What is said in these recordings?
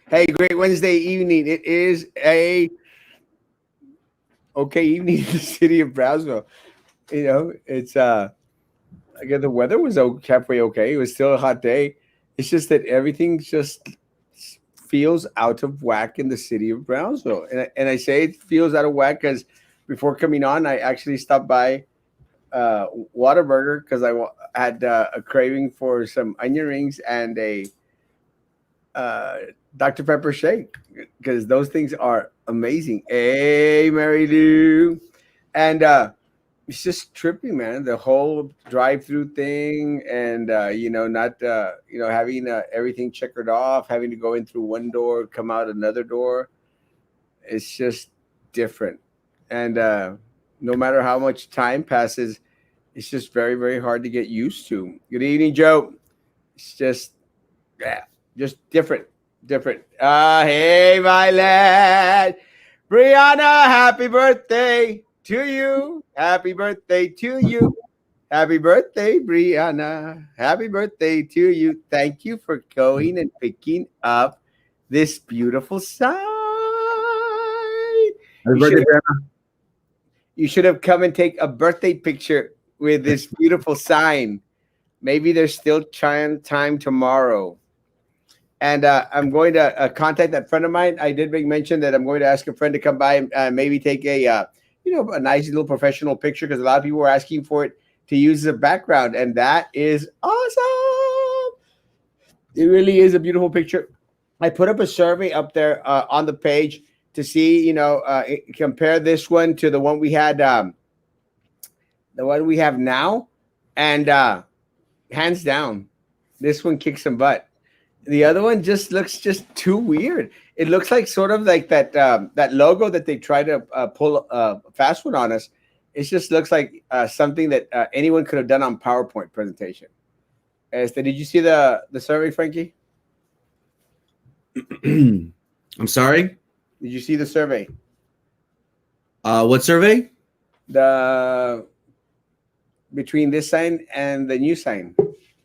Hey, great Wednesday evening. It is a okay evening in the city of Brownsville. It's again the weather was halfway okay. It was still a hot day. It's just that everything just feels out of whack in the city of Brownsville, and I say it feels out of whack because before coming on, I actually stopped by Whataburger because had a craving for some onion rings and a uh, Dr. Pepper shake because those things are amazing. Hey, Mary Lou. And it's just trippy, man. The whole drive-through thing, and not having everything checkered off, having to go in through one door, come out another door. It's just different, and no matter how much time passes, it's just very, very hard to get used to. Good evening, Joe. It's just yeah, just different. Hey, my lad, Brianna, happy birthday to you. Happy birthday to you. Happy birthday, Brianna. Happy birthday to you. Thank you for going and picking up this beautiful sign. Happy You should birthday, have, you should have come and take a birthday picture with this beautiful sign. Maybe there's still time tomorrow. And I'm going to contact that friend of mine. I did make mention that I'm going to ask a friend to come by and maybe take a nice little professional picture because a lot of people were asking for it to use as a background, and that is awesome. It really is a beautiful picture. I put up a survey up there on the page to see, compare this one to the one we have now, and hands down, this one kicks some butt. The other one just looks just too weird. It looks like sort of like that logo that they try to pull fast one on us. It just looks like something that anyone could have done on PowerPoint presentation. Did you see the survey, Frankie? I'm sorry. Did you see the survey? What survey? The between this sign and the new sign.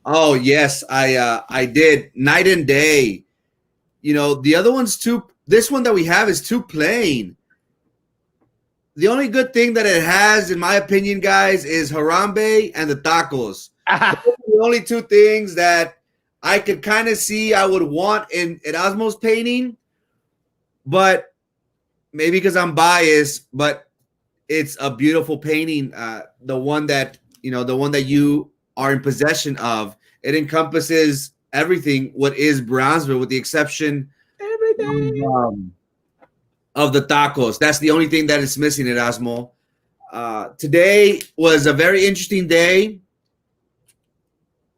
Oh yes, I did. Night and day. The other one's too. This one that we have is too plain. The only good thing that it has, in my opinion, guys, is Harambe and the tacos. Those are the only two things that I could kind of see I would want in Erasmo's painting, but maybe because I'm biased, but it's a beautiful painting. The one that you are in possession of. It encompasses everything what is Brownsville, with the exception of the tacos. That's the only thing that is missing, Erasmo. Today was a very interesting day.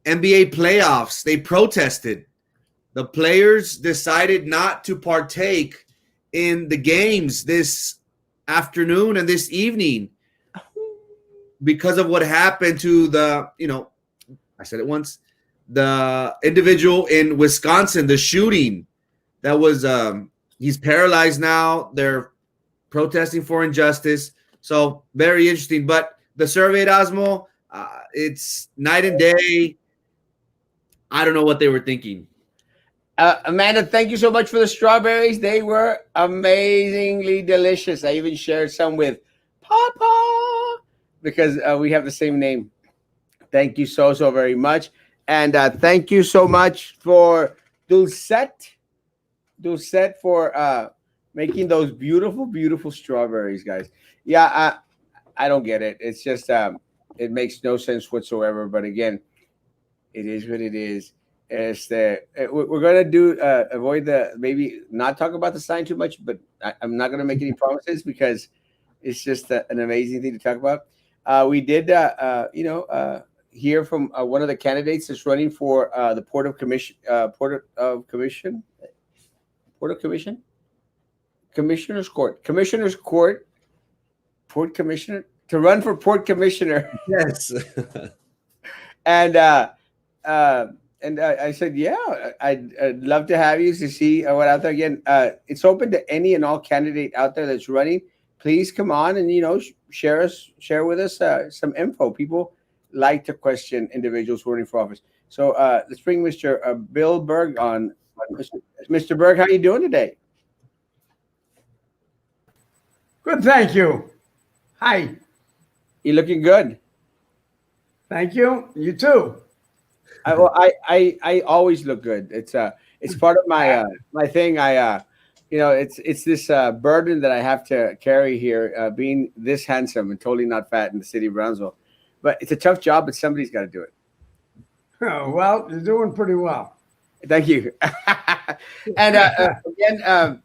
NBA playoffs. They protested. The players decided not to partake in the games this afternoon and this evening because of what happened to I said it once, the individual in Wisconsin, the shooting that was, he's paralyzed now. They're protesting for injustice. So very interesting. But the survey, Erasmo, it's night and day. I don't know what they were thinking. Amanda, thank you so much for the strawberries. They were amazingly delicious. I even shared some with Papa because we have the same name. Thank you so very much. And thank you so much for Dulcet for making those beautiful strawberries, guys. Yeah, I don't get it. It's just it makes no sense whatsoever. But again, it is what it is. We're gonna do avoid maybe not talk about the sign too much, but I'm not gonna make any promises because it's just an amazing thing to talk about. We did hear from one of the candidates that's running for the Port of Commission, Commissioner's Court, Port Commissioner to run for Port Commissioner. Yes. And I said, yeah, I'd love to have you to see what out there. Again, it's open to any and all candidate out there that's running. Please come on and share with us some info. People like to question individuals running for office. So let's bring Mr. Bill Berg on. Mr. Berg, how you doing today? Good, thank you. Hi, You looking good. thank you. You too. I always look good. It's part of my my thing. It's this burden that I have to carry here, being this handsome and totally not fat in the city of Brownsville. But it's a tough job, but somebody's got to do it. Oh, well, you're doing pretty well. Thank you. And again,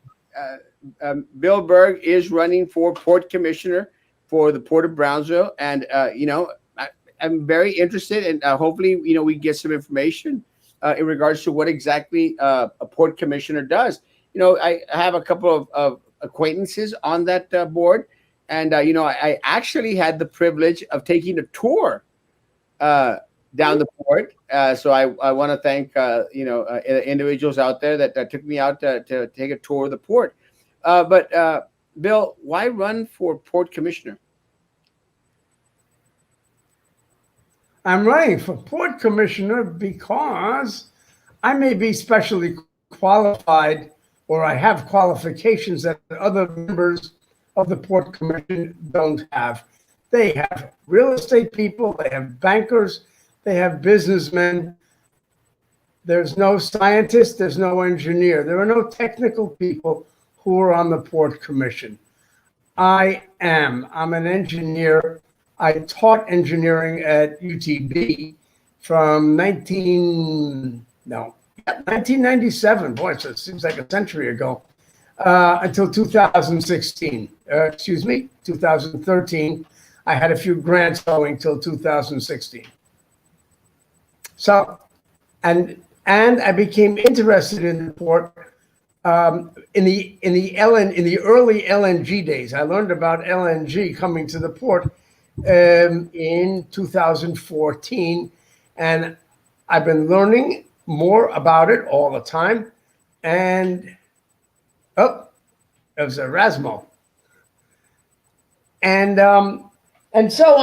Bill Berg is running for port commissioner for the Port of Brownsville, and I'm very interested, and hopefully, we get some information in regards to what exactly a port commissioner does. I have a couple of acquaintances on that board, and I actually had the privilege of taking a tour down the port. So I want to thank individuals out there that took me out to take a tour of the port. But Bill, why run for port commissioner? I'm running for port commissioner because I may be specially qualified or I have qualifications that other members of the port commission don't have. They have real estate people, they have bankers, they have businessmen. There's no scientist, there's no engineer. There are no technical people who are on the port commission. I'm an engineer. I taught engineering at UTB from 1997. Boy, it seems like a century ago, until 2016. 2013. I had a few grants going till 2016. So, and I became interested in the port in the early LNG days. I learned about LNG coming to the port in 2014, and I've been learning more about it all the time. And it was Erasmo, and so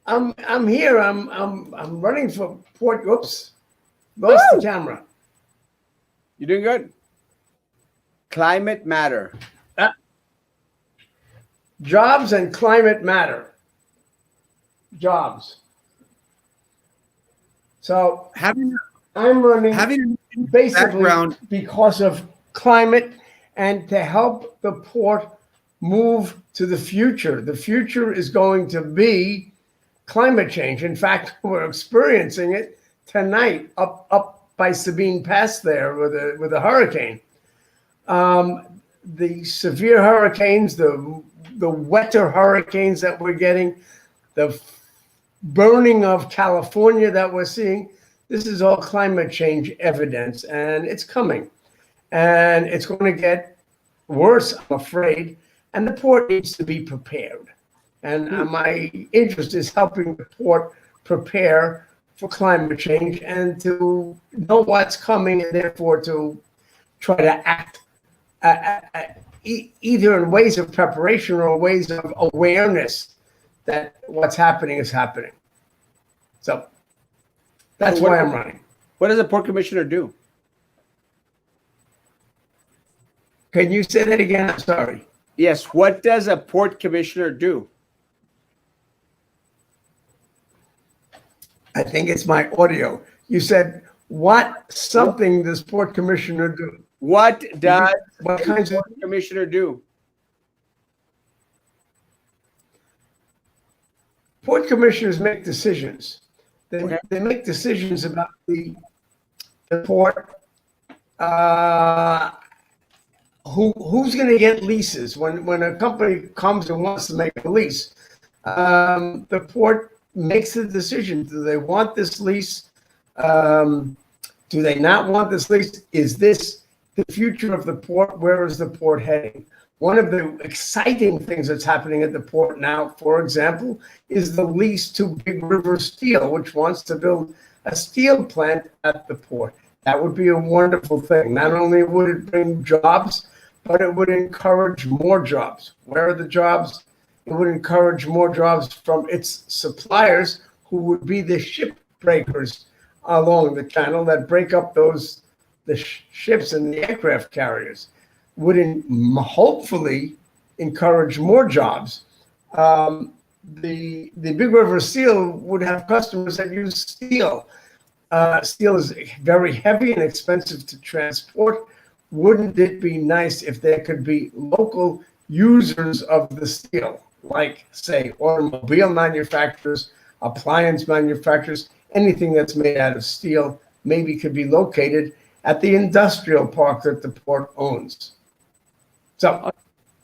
I'm here. I'm running for port. Oops, lost the camera. You're doing good. Climate matter. Jobs and climate matter. Jobs. So I'm running basically because of climate and to help the port move to the future. The future is going to be climate change. In fact, we're experiencing it tonight up by Sabine Pass there with a hurricane. The severe hurricanes, the wetter hurricanes that we're getting, the burning of California that we're seeing, this is all climate change evidence, and it's coming. And it's going to get worse, I'm afraid, and the port needs to be prepared. And my interest is helping the port prepare for climate change and to know what's coming, and therefore to try to act either in ways of preparation or ways of awareness that what's happening is happening. So that's why I'm running. What does a port commissioner do? Can you say that again? I'm sorry. Yes. What does a port commissioner do? I think it's my audio. You said, what something does port commissioner do? What does what kinds of port commissioner do? Port commissioners make decisions. They make decisions about the port. Who's going to get leases when a company comes and wants to make a lease? The port makes the decision. Do they want this lease? Do they not want this lease? Is this the future of the port? Where is the port heading? One of the exciting things that's happening at the port now, for example, is the lease to Big River Steel, which wants to build a steel plant at the port. That would be a wonderful thing. Not only would it bring jobs, but it would encourage more jobs. Where are the jobs? It would encourage more jobs from its suppliers, who would be the ship breakers along the channel that break up the ships and the aircraft carriers. Would hopefully encourage more jobs. Um, the Big River Steel would have customers that use steel. Steel is very heavy and expensive to transport. Wouldn't it be nice if there could be local users of the steel, like, say, automobile manufacturers, appliance manufacturers, anything that's made out of steel, maybe could be located at the industrial park that the port owns. So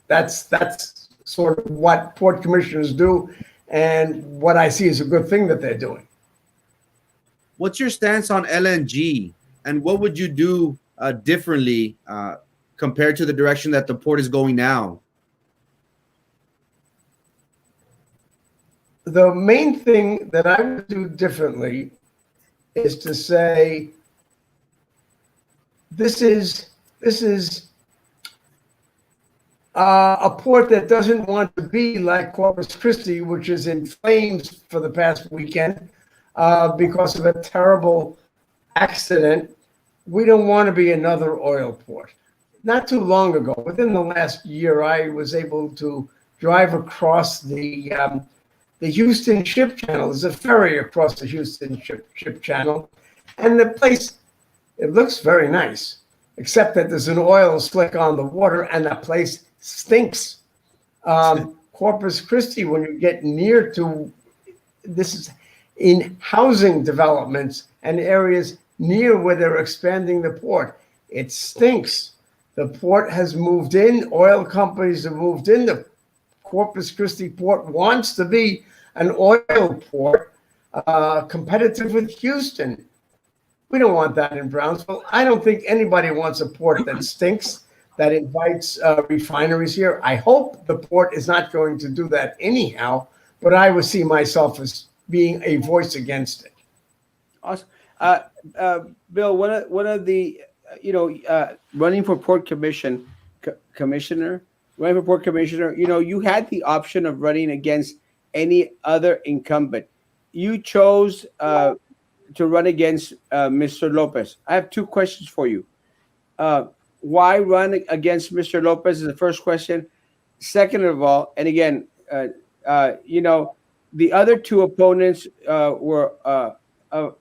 that's sort of what port commissioners do, and what I see is a good thing that they're doing. What's your stance on LNG, and what would you do differently compared to the direction that the port is going now? The main thing that I would do differently is to say this is a port that doesn't want to be like Corpus Christi, which is in flames for the past weekend because of a terrible accident. We don't want to be another oil port. Not too long ago, within the last year, I was able to drive across the Houston Ship Channel. There's a ferry across the Houston Ship Channel, and the place, it looks very nice, except that there's an oil slick on the water, and the place stinks. Corpus Christi, when you get near to, this is in housing developments and areas near where they're expanding the port, it stinks. The port has moved in, oil companies have moved in. The Corpus Christi port wants to be an oil port competitive with Houston. We don't want that in Brownsville. I don't think anybody wants a port that stinks, that invites refineries here. I hope the port is not going to do that anyhow, but I would see myself as being a voice against it. Awesome. Bill, one of the running for port commissioner, running for port commissioner, you had the option of running against any other incumbent. You chose to run against Mr. Lopez. I have two questions for you. Why run against Mr. Lopez is the first question. Second of all, and again, the other two opponents were of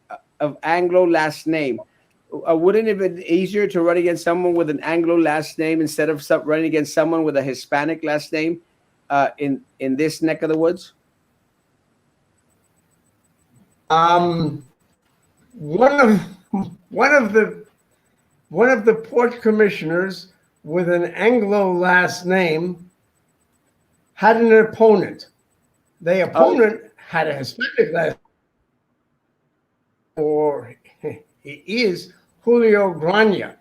Anglo last name. Wouldn't it have been easier to run against someone with an Anglo last name instead of running against someone with a Hispanic last name in this neck of the woods? One of the port commissioners with an Anglo last name had an opponent. The opponent had a Hispanic last name, or he is Julio Grania.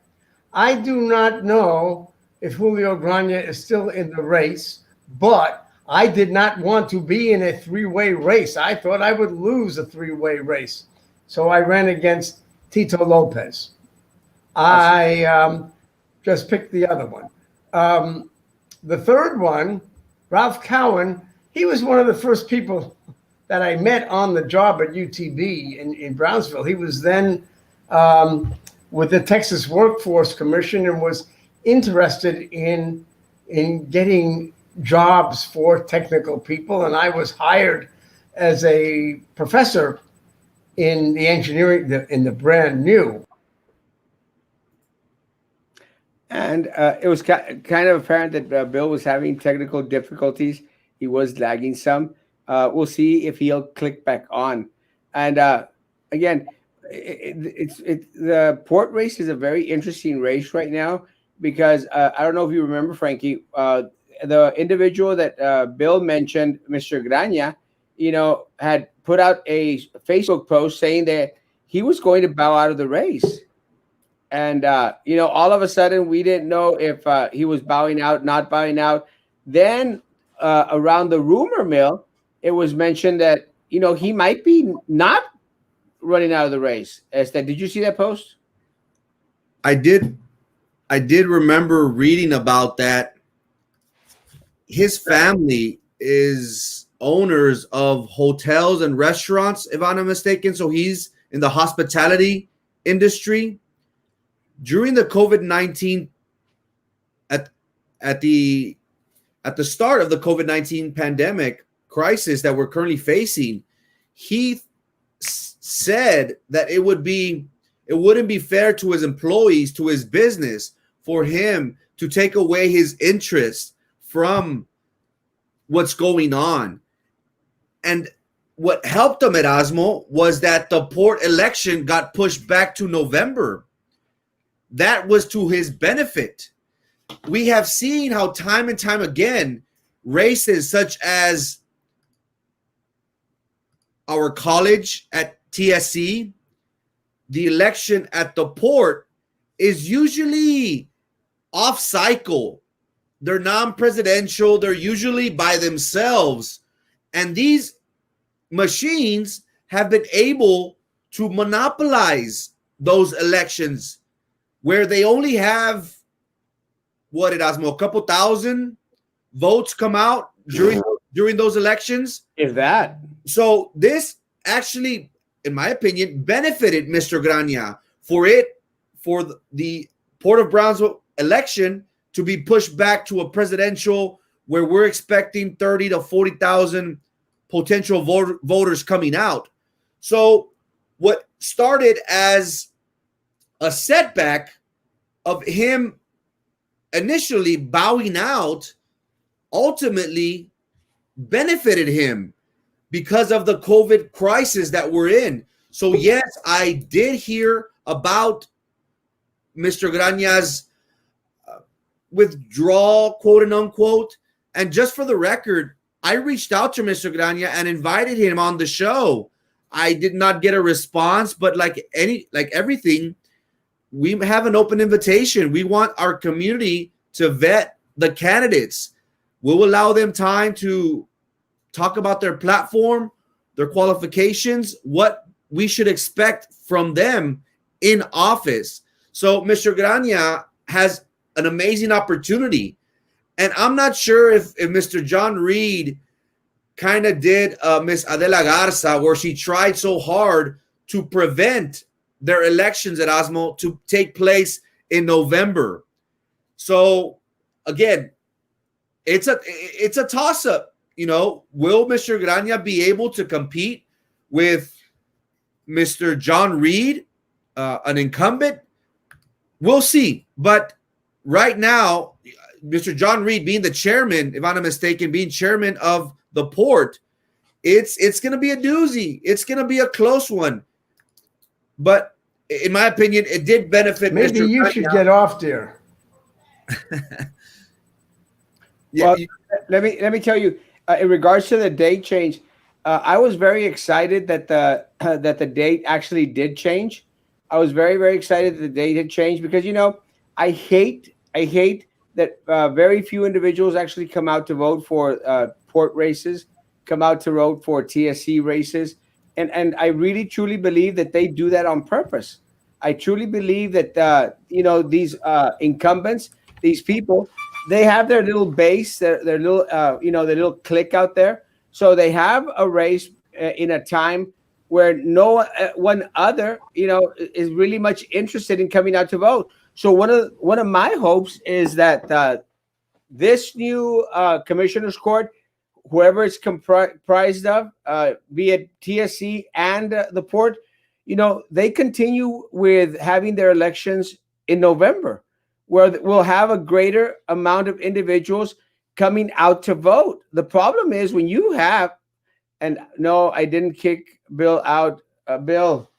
I do not know if Julio Grania is still in the race, but I did not want to be in a three-way race. I thought I would lose a three-way race. So I ran against Tito Lopez. I just picked the other one. The third one, Ralph Cowan, he was one of the first people that I met on the job at UTB in Brownsville. He was then with the Texas Workforce Commission and was interested in getting jobs for technical people. And I was hired as a professor in the engineering, in the brand new. And it was kind of apparent that Bill was having technical difficulties. He was lagging some. We'll see if he'll click back on. And again, the port race is a very interesting race right now because I don't know if you remember, Frankie, the individual that Bill mentioned, Mr. Grania, had put out a Facebook post saying that he was going to bow out of the race. And, all of a sudden we didn't know if he was bowing out, not bowing out. Then around the rumor mill, it was mentioned that, he might be not running out of the race. Did you see that post? I did remember reading about that. His family is owners of hotels and restaurants, if I'm not mistaken. So he's in the hospitality industry. During the COVID-19, at at the start of the COVID-19 pandemic crisis that we're currently facing, he said that it wouldn't be fair to his employees, to his business, for him to take away his interest from what's going on. And what helped him, Erasmo, was that the port election got pushed back to November. That was to his benefit. We have seen how time and time again, races such as our college at TSC, the election at the port is usually off cycle. They're non-presidential. They're usually by themselves. And these machines have been able to monopolize those elections where they only have, what, Erasmo, a couple thousand votes come out during those elections. If that. So this actually, in my opinion, benefited Mr. Grania for the Port of Brownsville election to be pushed back to a presidential where we're expecting 30 to 40,000 potential voters coming out. So what started as a setback of him initially bowing out ultimately benefited him because of the COVID crisis that we're in. So yes, I did hear about Mr. Grania's withdrawal, quote and unquote. And just for the record, I reached out to Mr. Grania and invited him on the show. I did not get a response, but like everything, we have an open invitation. We want our community to vet the candidates. We'll allow them time to talk about their platform, their qualifications, what we should expect from them in office. So Mr. Grania has an amazing opportunity. And I'm not sure if Mr. John Reed kind of did Miss Adela Garza, where she tried so hard to prevent their elections at Erasmo to take place in November. So again, it's a toss-up. You know, will Mr. Grania be able to compete with Mr. John Reed, an incumbent? We'll see. But right now, Mr. John Reed being the chairman, if I'm not mistaken, being chairman of the port, it's going to be a doozy. It's going to be a close one. But in my opinion, it did benefit Maybe Mr. you Grania. should get off there. Well, let me tell you, in regards to the date change, I was very excited that the date actually did change. I was very, very excited that the date had changed because, you know, I hate that very few individuals actually come out to vote for port races, come out to vote for TSC races. And I really, truly believe that they do that on purpose. I truly believe that, you know, these incumbents, these people, they have their little base, their little, you know, their little clique out there. So they have a race in a time where no one other, you know, is really much interested in coming out to vote. So one of my hopes is that this new commissioner's court, whoever it's comprised of, be it TSC and the port, you know, they continue with having their elections in November, where we'll have a greater amount of individuals coming out to vote. The problem is when you have, and no, I didn't kick Bill out, Bill.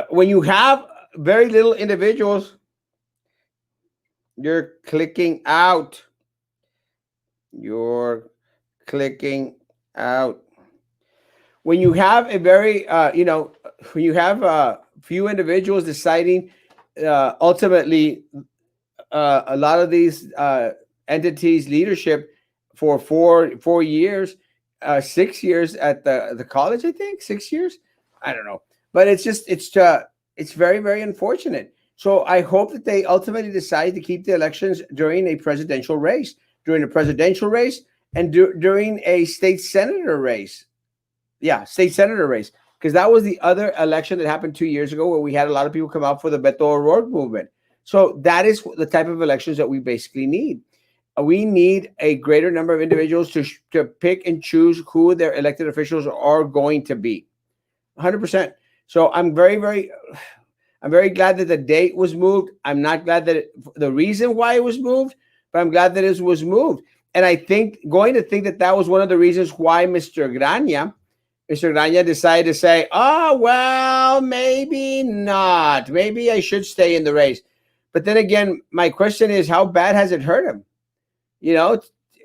When you have very little individuals, you're clicking out. You're clicking out. When you have a very, you know, when you have a few individuals deciding, ultimately, a lot of these entities' leadership for 4 years, 6 years at the college, I think 6 years. I don't know, but it's very, very unfortunate. So I hope that they ultimately decide to keep the elections during a presidential race, and during a state senator race. Yeah, state senator race. because that was the other election that happened 2 years ago where we had a lot of people come out for the Beto O'Rourke movement. So that is the type of elections that we basically need. We need a greater number of individuals to pick and choose who their elected officials are going to be. 100%. So I'm very glad that the date was moved. I'm not glad that the reason why it was moved, but I'm glad that it was moved. And I think that that was one of the reasons why Mr. Grania decided to say, oh, well, maybe not. Maybe I should stay in the race. But then again, my question is, how bad has it hurt him? You know,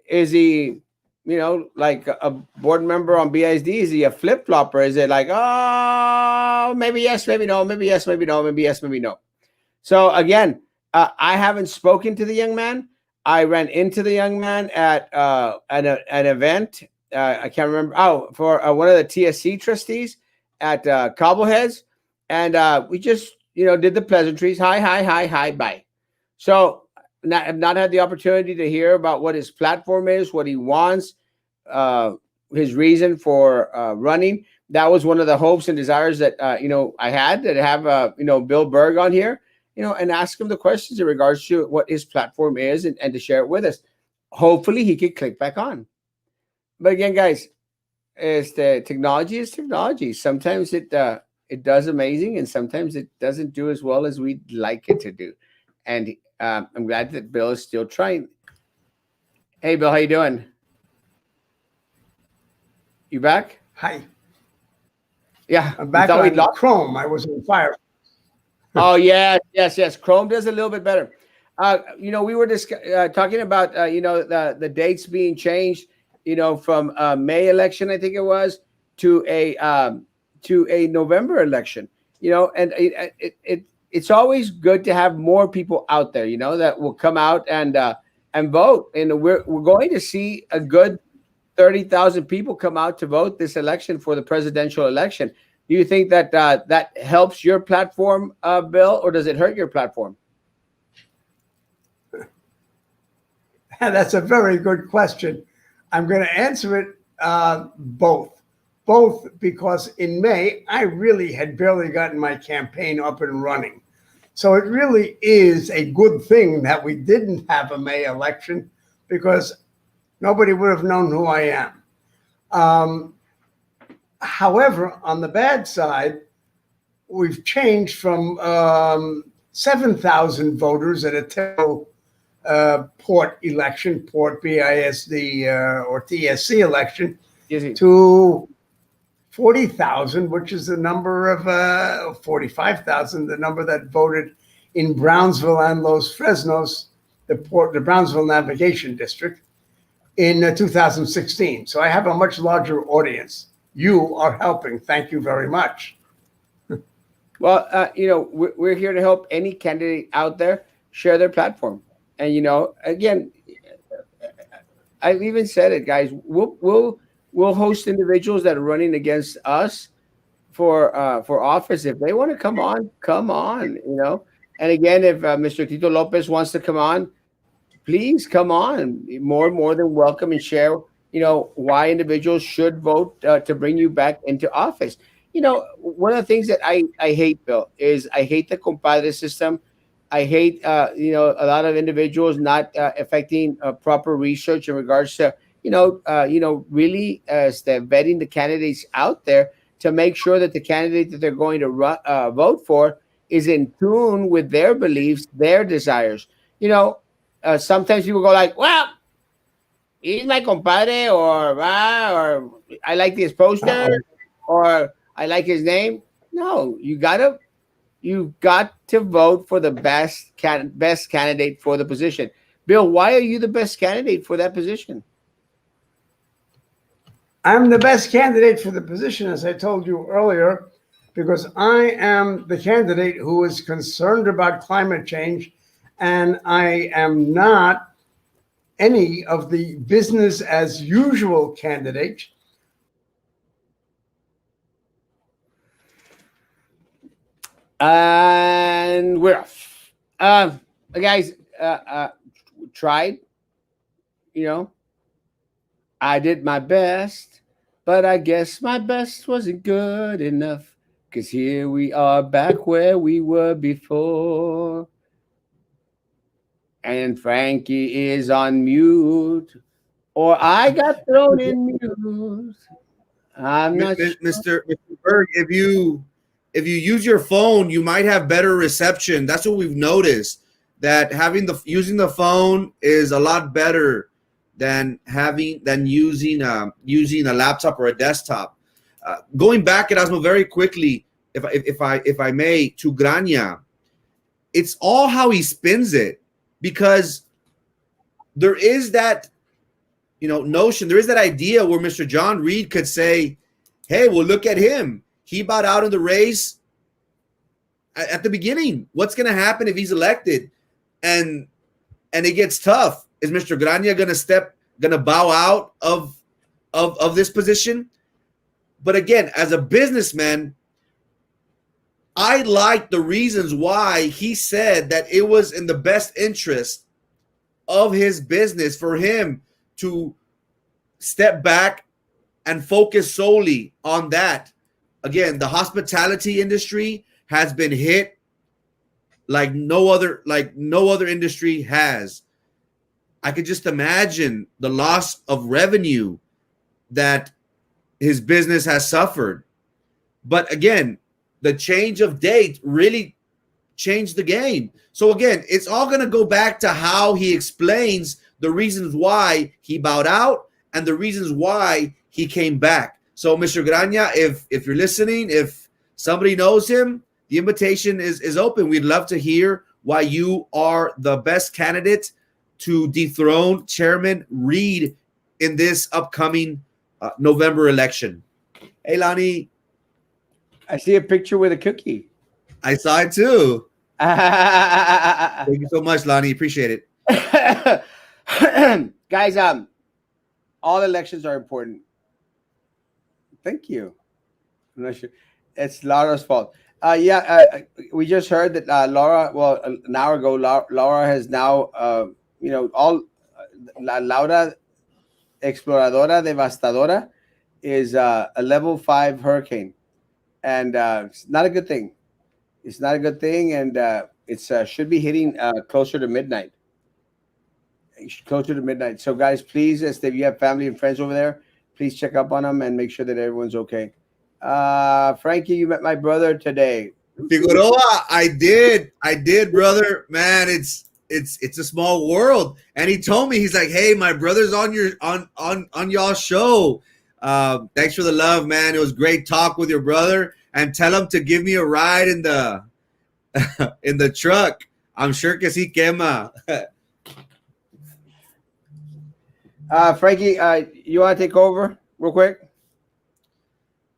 is he, like a board member on BISD? Is he a flip flopper? Is it like, oh, maybe yes, maybe no, maybe yes, maybe no, maybe yes, maybe no? So again, I haven't spoken to the young man. I ran into the young man at an event. I can't remember. Oh, for one of the TSC trustees at Cobbleheads, and we just did the pleasantries. Hi, hi, hi, hi, bye. So I've not had the opportunity to hear about what his platform is, what he wants, uh, his reason for running. That was one of the hopes and desires that I had, to have Bill Berg on here, and ask him the questions in regards to what his platform is, and to share it with us. Hopefully, he could click back on. But again, guys, the technology is technology. Sometimes it does amazing, and sometimes it doesn't do as well as we'd like it to do. And I'm glad that Bill is still trying. Hey, Bill, how you doing? You back? Hi. Yeah, I'm we back thought we'd on lost. Chrome. I was on fire. Oh yes, yes, yes. Chrome does a little bit better. We were talking about the dates being changed. From May election, I think it was, to a November election. And it's always good to have more people out there. That will come out and vote. And we're going to see a good 30,000 people come out to vote this election for the presidential election. Do you think that that helps your platform, Bill, or does it hurt your platform? That's a very good question. I'm going to answer it both. Both, because in May, I really had barely gotten my campaign up and running. So it really is a good thing that we didn't have a May election, because nobody would have known who I am. However, on the bad side, we've changed from 7,000 voters at a typical port election, port BISD or TSC election, to 40,000, which is the number of 45,000, the number that voted in Brownsville and Los Fresnos, the Brownsville Navigation District, in 2016. So I have a much larger audience. You are helping. Thank you very much. Well, we're here to help any candidate out there share their platform. And again, I've even said it, guys. We'll host individuals that are running against us for office. If they want to come on, come on. And again, if Mr. Tito Lopez wants to come on, please come on. More than welcome, and share why individuals should vote to bring you back into office. One of the things that I hate, Bill, is I hate the compadre system. I hate a lot of individuals not affecting proper research in regards to really vetting the candidates out there to make sure that the candidate that they're going to vote for is in tune with their beliefs, their desires. Sometimes people go like, well, he's my compadre, or I like his poster, or I like his name. No, you got to vote for the best candidate for the position. Bill, why are you the best candidate for that position? I'm the best candidate for the position, as I told you earlier, because I am the candidate who is concerned about climate change, and I am not any of the business as usual candidates. And we're off. Guys, tried. I did my best. but I guess my best wasn't good enough. 'Cause here we are back where we were before. And Frankie is on mute. Or I got thrown in mute. I'm not sure. Mr. Berg, if you use your phone, you might have better reception. That's what we've noticed. That using the phone is a lot better than using a laptop or a desktop. Going back, Erasmo, very quickly, if I may, to Grania, it's all how he spins it, because there is that notion, there is that idea where Mr. John Reed could say, hey, well, look at him. He bowed out in the race at the beginning. What's going to happen if he's elected and it gets tough? Is Mr. Grania going to bow out of this position? But again, as a businessman, I like the reasons why he said that it was in the best interest of his business for him to step back and focus solely on that. Again, the hospitality industry has been hit like no other industry has. I could just imagine the loss of revenue that his business has suffered. But again, the change of date really changed the game. So again, it's all going to go back to how he explains the reasons why he bowed out and the reasons why he came back. So Mr. Grania, if you're listening, if somebody knows him, the invitation is open. We'd love to hear why you are the best candidate to dethrone Chairman Reed in this upcoming November election. Hey, Lonnie. I see a picture with a cookie. I saw it too. Guys, Thank you so much, Lonnie. Appreciate it. all elections are important. Thank you. I'm not sure. It's Laura's fault. We just heard that Laura, well, an hour ago, Laura has now, Laura Exploradora Devastadora is a level 5 hurricane. And it's not a good thing. It's not a good thing, and it's should be hitting closer to midnight. Closer to midnight. So, guys, please, if you have family and friends over there, please check up on them and make sure that everyone's okay. Frankie, you met my brother today. Figueroa, I did, brother. Man, it's a small world. And he told me, he's like, hey, my brother's on y'all's show. Thanks for the love, man. It was great talk with your brother. And tell him to give me a ride in the in the truck. I'm sure que sí quema. Frankie, you want to take over real quick?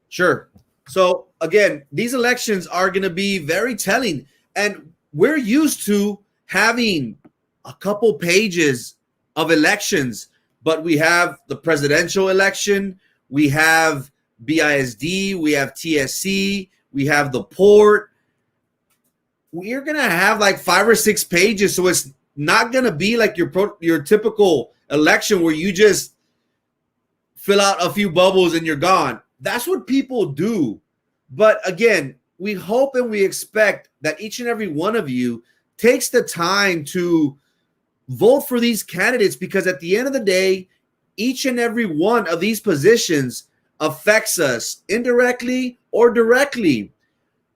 Sure. So again, these elections are going to be very telling, and we're used to having a couple pages of elections, but we have the presidential election, we have BISD, we have TSC, we have the port. We're going to have like 5 or 6 pages, so it's not going to be like your typical election where you just fill out a few bubbles and you're gone. That's what people do. But again, we hope and we expect that each and every one of you takes the time to vote for these candidates, because at the end of the day, each and every one of these positions affects us indirectly or directly.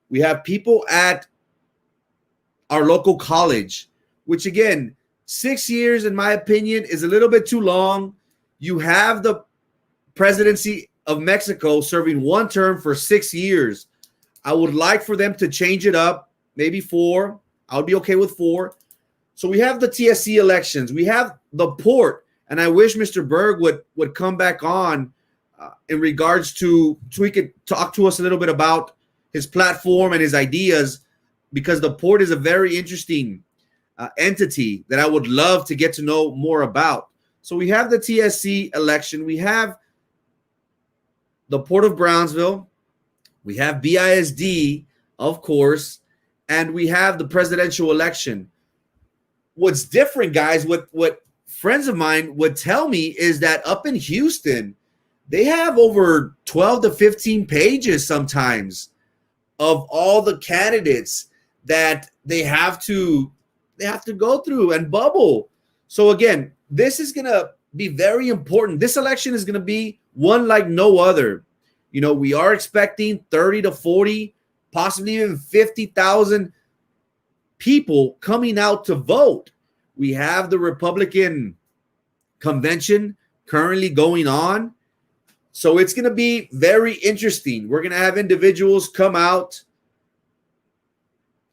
We have people at our local college, which again, 6 years, in my opinion, is a little bit too long. You have the presidency of Mexico serving 1 term for 6 years. I would like for them to change it up, maybe 4. I would be okay with 4. So we have the TSC elections. We have the port, and I wish Mr. Berg would come back on in regards to so he could talk to us a little bit about his platform and his ideas, because the port is a very interesting entity that I would love to get to know more about. So we have the TSC election. We have the Port of Brownsville. We have BISD, of course, and we have the presidential election. What's different, guys, what friends of mine would tell me is that up in Houston, they have over 12 to 15 pages sometimes of all the candidates that they have to go through and bubble. So again, this is going to be very important. This election is going to be one like no other. We are expecting 30 to 40, possibly even 50,000 people coming out to vote. We have the Republican convention currently going on. So it's going to be very interesting. We're going to have individuals come out,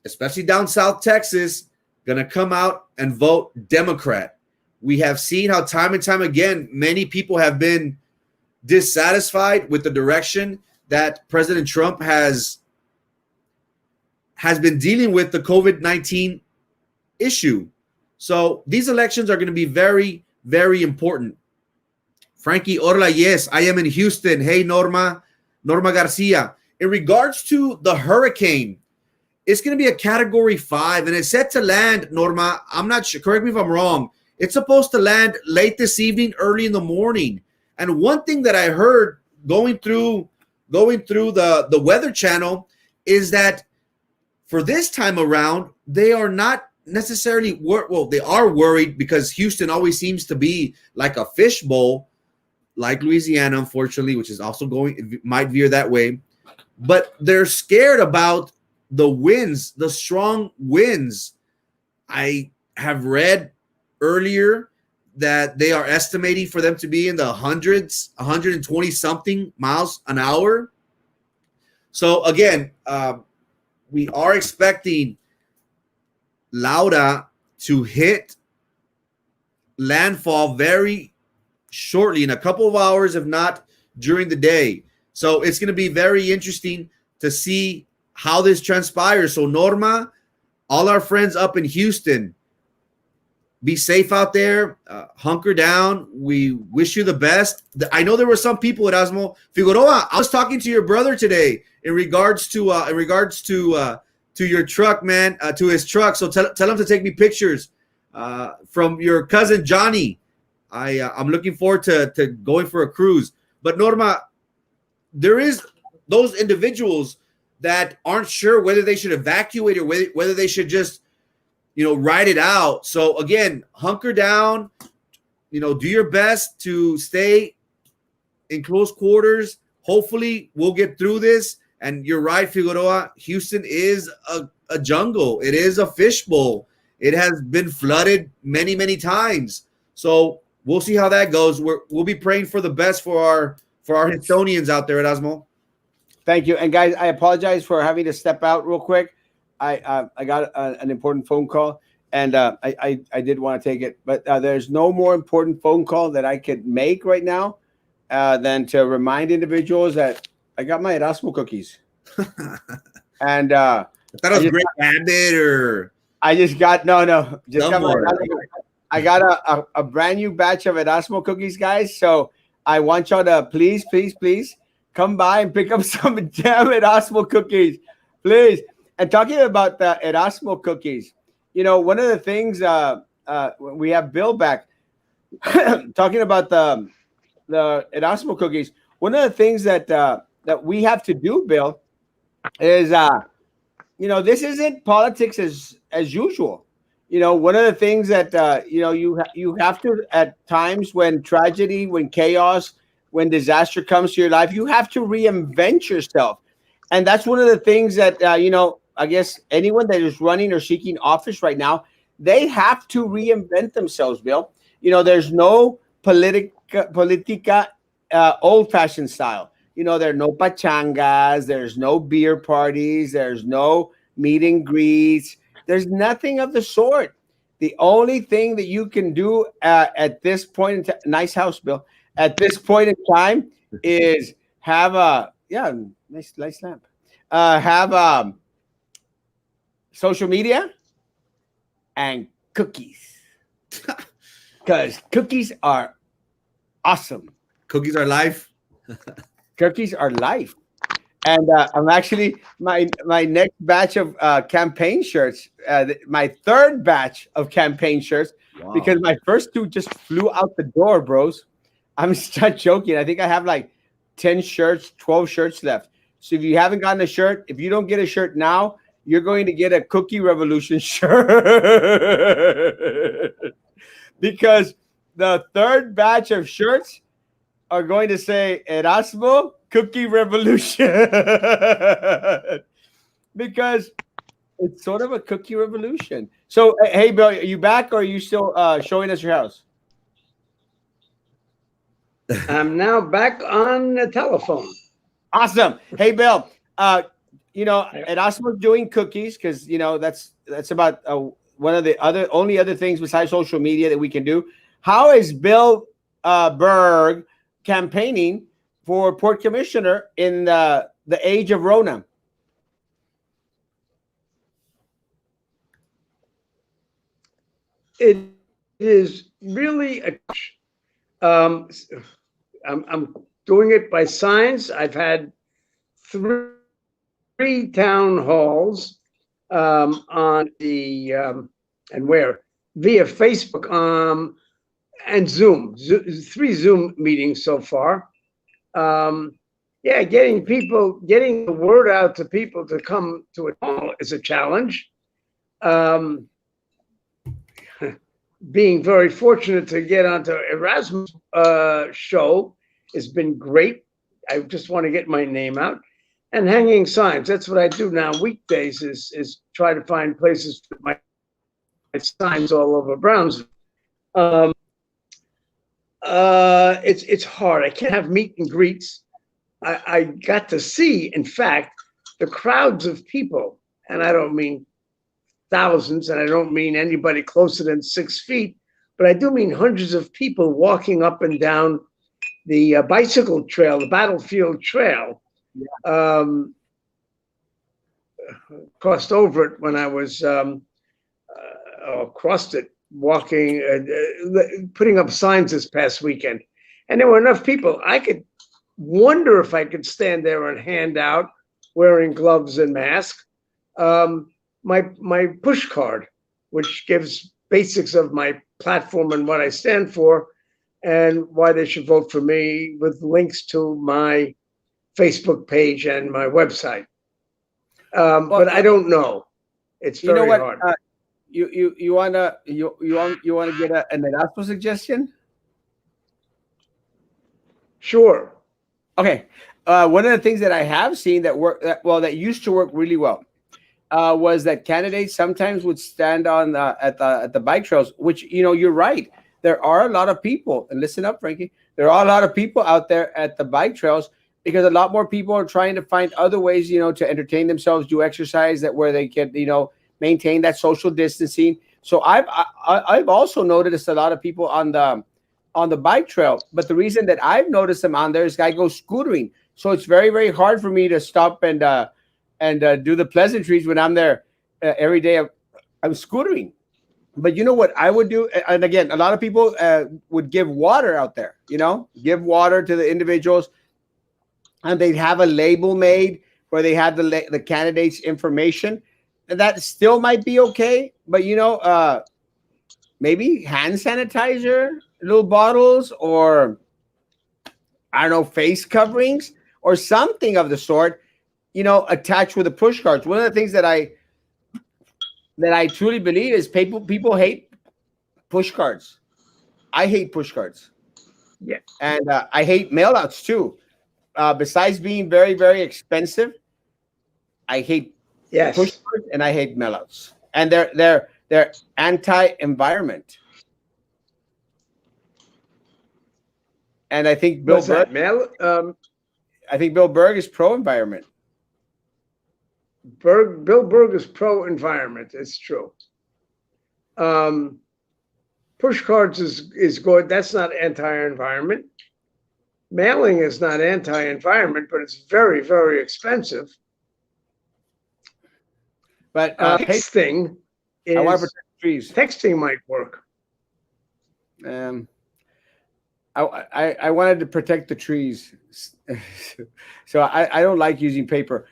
especially down South Texas, going to come out and vote Democrat. We have seen how time and time again, many people have been dissatisfied with the direction that President Trump has been dealing with the COVID-19 issue. So these elections are going to be very, very important. Frankie Orla, yes, I am in Houston. Hey, Norma Garcia. In regards to the hurricane, it's going to be a Category 5, and it's set to land, Norma, I'm not sure, correct me if I'm wrong, it's supposed to land late this evening, early in the morning. And one thing that I heard going through the Weather Channel is that for this time around, they are not necessarily, they are worried because Houston always seems to be like a fishbowl, like Louisiana, unfortunately, which is also might veer that way. But they're scared about the winds, the strong winds. I have read earlier that they are estimating for them to be in the hundreds, 120 something miles an hour. So again, we are expecting Laura to hit landfall very shortly, in a couple of hours, if not during the day. So it's going to be very interesting to see how this transpires. So Norma, all our friends up in Houston, be safe out there. Hunker down. We wish you the best. I know there were some people at Erasmo. Figueroa, I was talking to your brother today in regards to your truck, man, to his truck. So tell him to take me pictures from your cousin Johnny. I'm looking forward to going for a cruise. But Norma, there is those individuals that aren't sure whether they should evacuate or whether they should just, ride it out. So again, hunker down, do your best to stay in close quarters. Hopefully we'll get through this. And you're right, Figueroa, Houston is a jungle. It is a fishbowl. It has been flooded many, many times. So we'll see how that goes. We'll be praying for the best for our Houstonians out there at Erasmo. Thank you. And guys, I apologize for having to step out real quick. I got an important phone call, and I did want to take it, but there's no more important phone call that I could make right now than to remind individuals that I got my Erasmo cookies. And I thought it was Great Rabbit or I just got I got a brand new batch of Erasmo cookies, guys. So I want y'all to please come by and pick up some damn Erasmo cookies, please. And talking about the Erasmo cookies, one of the things we have Bill back talking about the Erasmo cookies. One of the things that we have to do, Bill, is this isn't politics as usual. One of the things that you have to, at times when tragedy, when chaos, when disaster comes to your life, you have to reinvent yourself. And that's one of the things that I guess anyone that is running or seeking office right now, they have to reinvent themselves, Bill. There's no politica old-fashioned style. There are no pachangas, there's no beer parties, there's no meet and greets. There's nothing of the sort. The only thing that you can do at this point in time, nice house, Bill, at this point in time is have nice lamp. Have social media and cookies. Because cookies are awesome. Cookies are life. Cookies are life. And I'm actually my next batch of campaign shirts, my third batch of campaign shirts, because my first two just flew out the door, bros. I'm not joking. I think I have like 10 shirts, 12 shirts left. So if you haven't gotten a shirt, if you don't get a shirt now, you're going to get a Cookie Revolution shirt. Because the third batch of shirts are going to say Erasmo Cookie Revolution. Because it's sort of a cookie revolution. So, hey, Bill, are you back or are you still showing us your house? I'm now back on the telephone. Awesome. Hey, Bill, Erasmo's doing cookies because, that's about one of the only other things besides social media that we can do. How is Bill Berg campaigning for port commissioner in the age of Rona? It is really um, I'm doing it by signs. I've had three town halls on the and where via Facebook and Zoom. Three Zoom meetings so far. Yeah, getting the word out to people to come to it all is a challenge. Being very fortunate to get onto Erasmus' show has been great. I just want to get my name out and hanging signs. That's what I do now. Weekdays is try to find places to put my signs all over Brownsville. It's hard. I can't have meet and greets. I got to see, in fact, the crowds of people, and I don't mean thousands, and I don't mean anybody closer than 6 feet, but I do mean hundreds of people walking up and down the bicycle trail, the Battlefield Trail. Crossed over it when I was crossed it walking, putting up signs this past weekend, and there were enough people. I could wonder if I could stand there and hand out, wearing gloves and mask, my push card, which gives basics of my platform and what I stand for, and why they should vote for me, with links to my Facebook page and my website. But I don't know. It's very hard. You wanna get an Erasmo suggestion? Sure. Okay. One of the things that I have seen that used to work really well was that candidates sometimes would stand on at the bike trails, which you're right. There are a lot of people, and listen up, Frankie. There are a lot of people out there at the bike trails because a lot more people are trying to find other ways, to entertain themselves, do exercise where they can, maintain that social distancing. So I've also noticed a lot of people on the bike trail, but the reason that I've noticed them on there is I go scootering, so it's very, very hard for me to stop and do the pleasantries when I'm there every day. I'm scootering. But you know what I would do? And again, a lot of people would give water out there, give water to the individuals, and they'd have a label made where they had the candidate's information. And that still might be okay, but maybe hand sanitizer, little bottles, or I don't know, face coverings or something of the sort, attached with the push cards. One of the things that I truly believe is people hate push cards. I hate push cards. Yeah. And I hate mailouts too. Besides being very, very expensive, I hate push cards and I hate mailouts. And they're anti-environment. And I think Bill Berg is pro-environment. Bill Berg is pro-environment. It's true. Push cards is good. That's not anti-environment. Mailing is not anti-environment, but it's very, very expensive. But texting I want to protect the trees. Texting might work. I wanted to protect the trees, so I don't like using paper.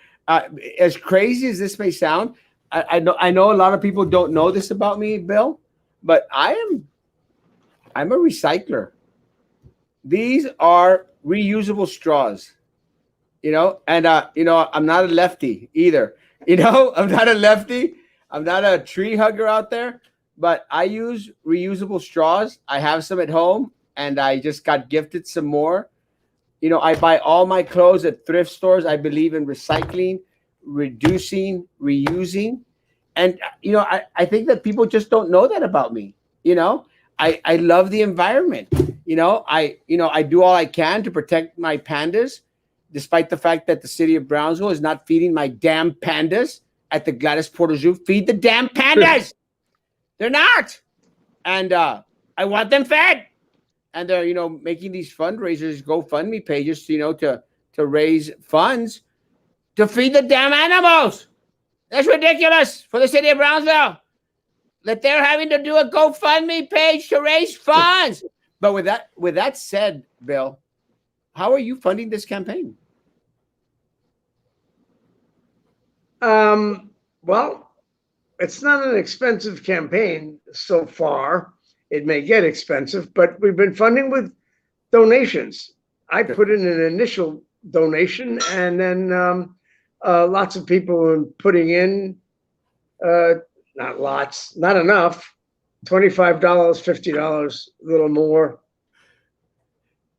As crazy as this may sound, I know a lot of people don't know this about me, Bill, but I'm a recycler. These are reusable straws. And I'm not a lefty either. I'm not a lefty. I'm not a tree hugger out there, but I use reusable straws. I have some at home, and I just got gifted some more. I buy all my clothes at thrift stores. I believe in recycling, reducing, reusing. And I think that people just don't know that about me. I love the environment. I do all I can to protect my pandas, despite the fact that the city of Brownsville is not feeding my damn pandas at the Gladys Porter Zoo. Feed the damn pandas. They're not. And I want them fed. And they're making these fundraisers, GoFundMe pages, to raise funds to feed the damn animals. That's ridiculous for the city of Brownsville that they're having to do a GoFundMe page to raise funds. But with that said, Bill, how are you funding this campaign? Well, it's not an expensive campaign so far. It may get expensive, but we've been funding with donations. I put in an initial donation, and then lots of people are putting in, not lots, not enough, $25, $50, a little more.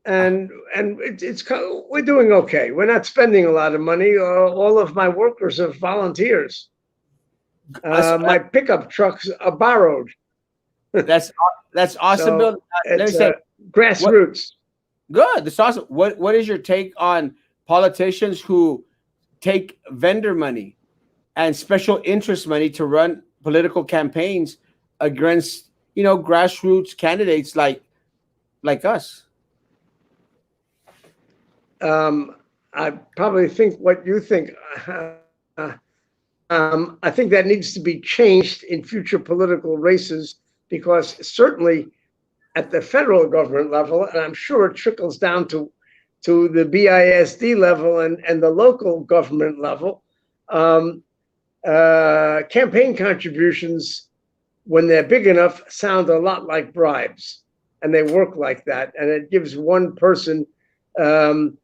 And we're doing okay. We're not spending a lot of money. All of my workers are volunteers. My pickup trucks are borrowed. That's awesome, So Bill. Let me it's say, grassroots. good. That's awesome. What is your take on politicians who take vendor money and special interest money to run political campaigns against grassroots candidates like us? I probably think what you think. I think that needs to be changed in future political races, because certainly at the federal government level, and I'm sure it trickles down to the BISD level and the local government level, campaign contributions, when they're big enough, sound a lot like bribes, and they work like that, and it gives one person. Then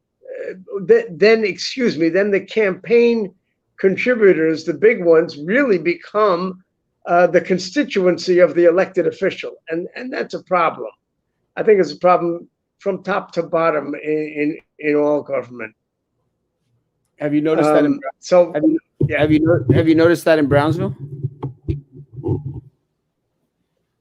the campaign contributors, the big ones, really become the constituency of the elected official, and that's a problem. I think it's a problem from top to bottom in all government. Have you noticed that? Have you noticed that in Brownsville?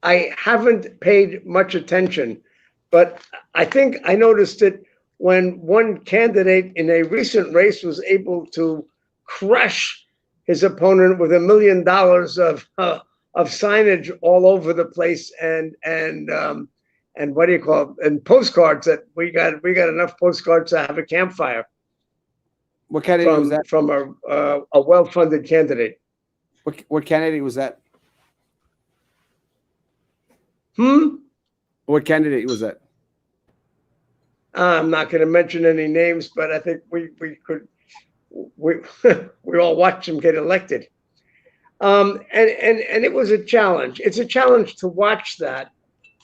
I haven't paid much attention, but I think I noticed it when one candidate in a recent race was able to crush his opponent with $1 million of signage all over the place, and what do you call it? And postcards that we got enough postcards to have a campfire. What candidate was that? From a well-funded candidate. What candidate was that? What candidate was that? I'm not going to mention any names, but I think we all watched him get elected. And it was a challenge. It's a challenge to watch that,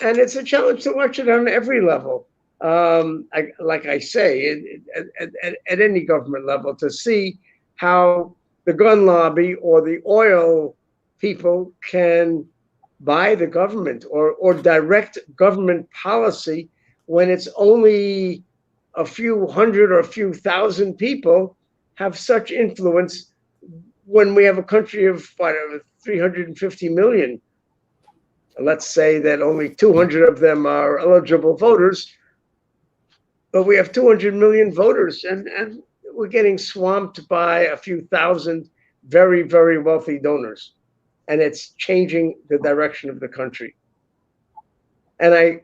and it's a challenge to watch it on every level. Like I say, at any government level, to see how the gun lobby or the oil people can buy the government or direct government policy when it's only a few hundred or a few thousand people have such influence, when we have a country of 350 million. Let's say that only 200 of them are eligible voters, but we have 200 million voters, and we're getting swamped by a few thousand very, very wealthy donors. And it's changing the direction of the country. And I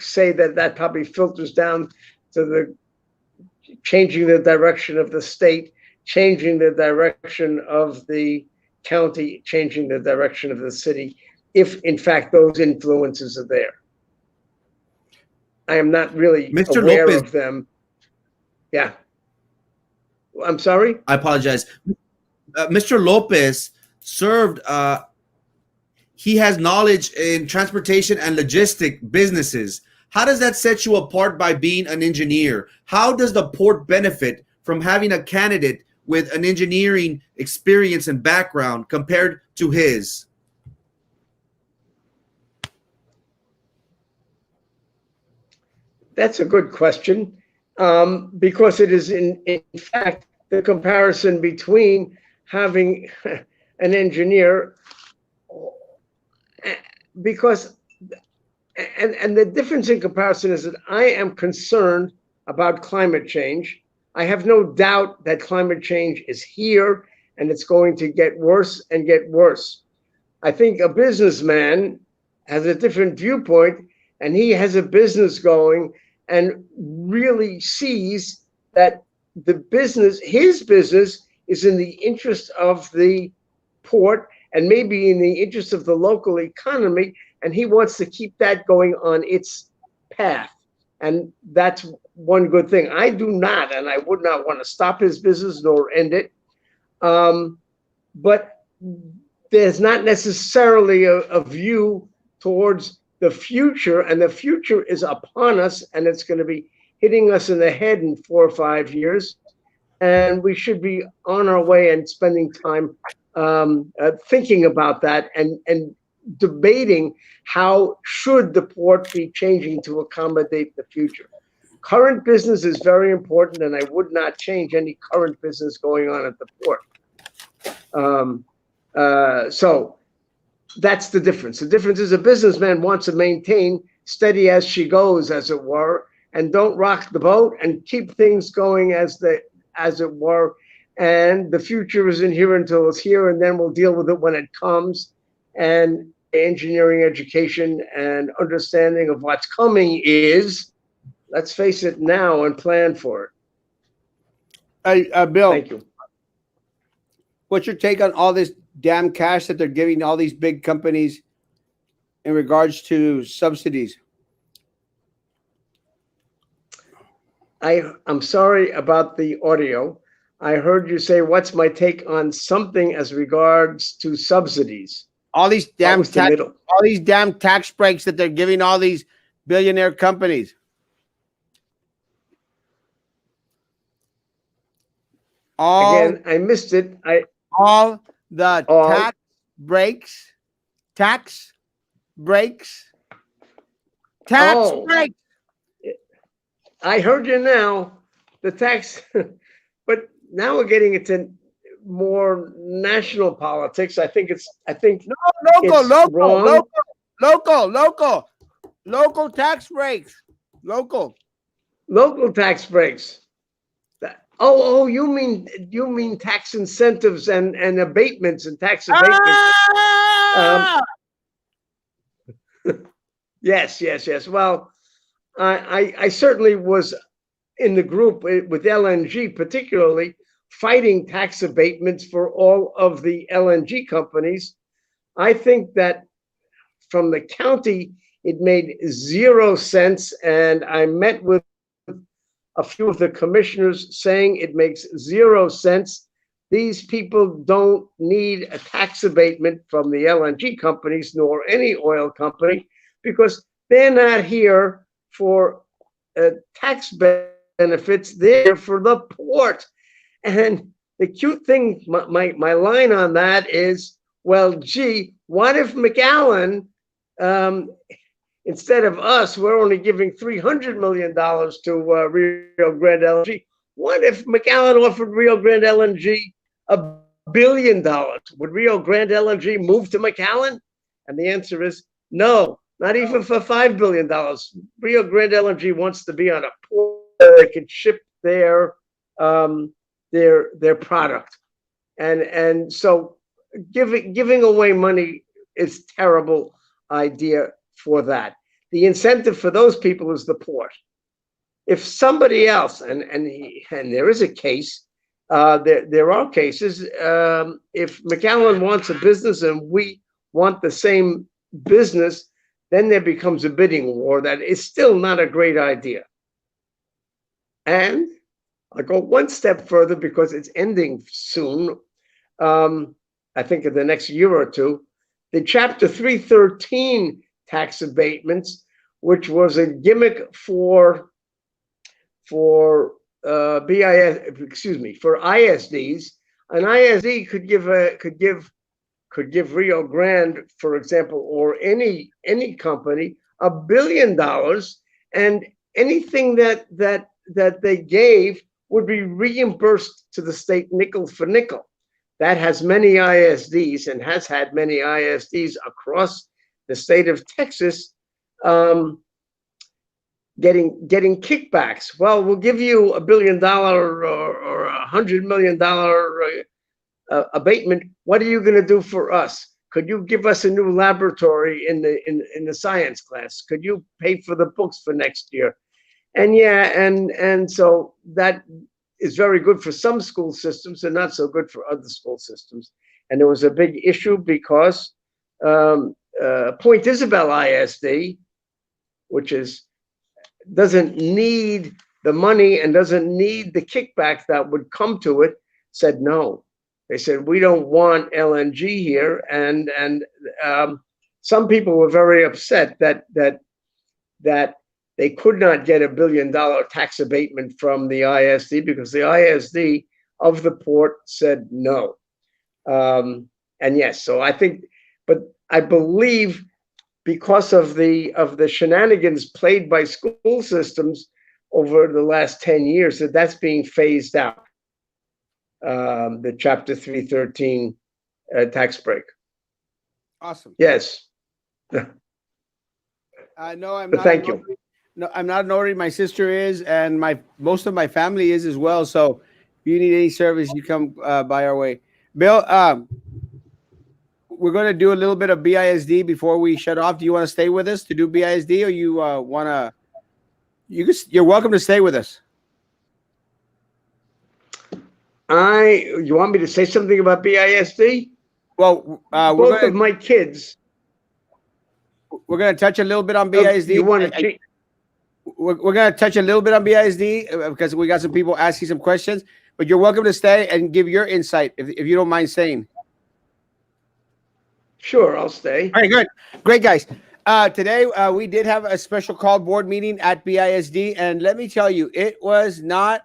say that probably filters down to the changing the direction of the state, changing the direction of the county, changing the direction of the city, if in fact those influences are there. I am not really Mr. aware Lopez. of them. Yeah. I'm sorry? I apologize. Mr. Lopez served, he has knowledge in transportation and logistic businesses. How does that set you apart by being an engineer? How does the port benefit from having a candidate with an engineering experience and background compared to his? That's a good question, because it is in fact the comparison between having an engineer, because and the difference in comparison is that I am concerned about climate change. I have no doubt that climate change is here and it's going to get worse and get worse. I think a businessman has a different viewpoint, and he has a business going and really sees that his business is in the interest of the port and maybe in the interest of the local economy, and he wants to keep that going on its path. And that's one good thing. I do not, and I would not want to stop his business nor end it. But there's not necessarily a view towards the future, and the future is upon us, and it's going to be hitting us in the head in 4 or 5 years. And we should be on our way and spending time thinking about that and debating how should the port be changing to accommodate the future. Current business is very important, and I would not change any current business going on at the port. So that's the difference. The difference is a businessman wants to maintain steady as she goes, as it were, and don't rock the boat and keep things going as it were. And the future isn't here until it's here, and then we'll deal with it when it comes. And engineering education and understanding of what's coming is, let's face it now and plan for it. Hey, Bill, Thank you. what's your take on all this damn cash that they're giving all these big companies in regards to subsidies? I'm sorry about the audio. I heard you say, what's my take on something as regards to subsidies? All these damn was the middle? all these damn tax breaks that they're giving all these billionaire companies. Again, I missed it. All the tax breaks. I heard you now. The tax, but now we're getting into more national politics. I think local tax breaks. Local tax breaks. Oh, you mean tax incentives and abatements and tax abatements. Yes. Well, I certainly was in the group with LNG, particularly fighting tax abatements for all of the LNG companies. I think that from the county, it made 0 sense. And I met with a few of the commissioners saying it makes 0 sense. These people don't need a tax abatement from the LNG companies nor any oil company, because they're not here for tax benefits. They're for the port. And the cute thing, my line on that is, well, gee, what if McAllen, instead of us, we're only giving $300 million to Rio Grande LNG. What if McAllen offered Rio Grande LNG $1 billion? Would Rio Grande LNG move to McAllen? And the answer is no, not even for $5 billion. Rio Grande LNG wants to be on a port where they can ship their product. And so giving away money is a terrible idea for that. The incentive for those people is the port. If somebody else, and there is a case, there are cases, if McAllen wants a business and we want the same business, then there becomes a bidding war. That is still not a great idea. And I'll go one step further because it's ending soon. I think in the next year or two, the Chapter 313 tax abatements which was a gimmick for ISDs. An ISD could give Rio Grande, for example, or any company $1 billion, and anything that they gave would be reimbursed to the state nickel for nickel. That has many ISDs and has had many ISDs across the state of Texas, um, getting kickbacks. Well, we'll give you $1 billion or $100 million abatement. What are you going to do for us? Could you give us a new laboratory in the science class? Could you pay for the books for next year? And so that is very good for some school systems and not so good for other school systems. And there was a big issue because Point Isabel ISD, which doesn't need the money and doesn't need the kickback that would come to it, said no. They said, we don't want LNG here. And some people were very upset that they could not get $1 billion tax abatement from the ISD because the ISD of the port said no. And yes, so I believe because of the shenanigans played by school systems over the last 10 years, that's being phased out. The Chapter 313 tax break. Awesome. Yes. No, I'm But not. thank you. No, I'm not a notary. My sister is, and most of my family is as well. So if you need any service, you come by our way. Bill, we're going to do a little bit of BISD before we shut off. Do you want to stay with us to do BISD, or you want to? You're welcome to stay with us. You want me to say something about BISD? Well, both of my kids. We're going to touch a little bit on BISD. You want to? We're going to touch a little bit on BISD because we got some people asking some questions. But you're welcome to stay and give your insight if you don't mind staying. Sure, I'll stay. All right, good. Great, guys. Today, we did have a special call board meeting at BISD. And let me tell you, it was not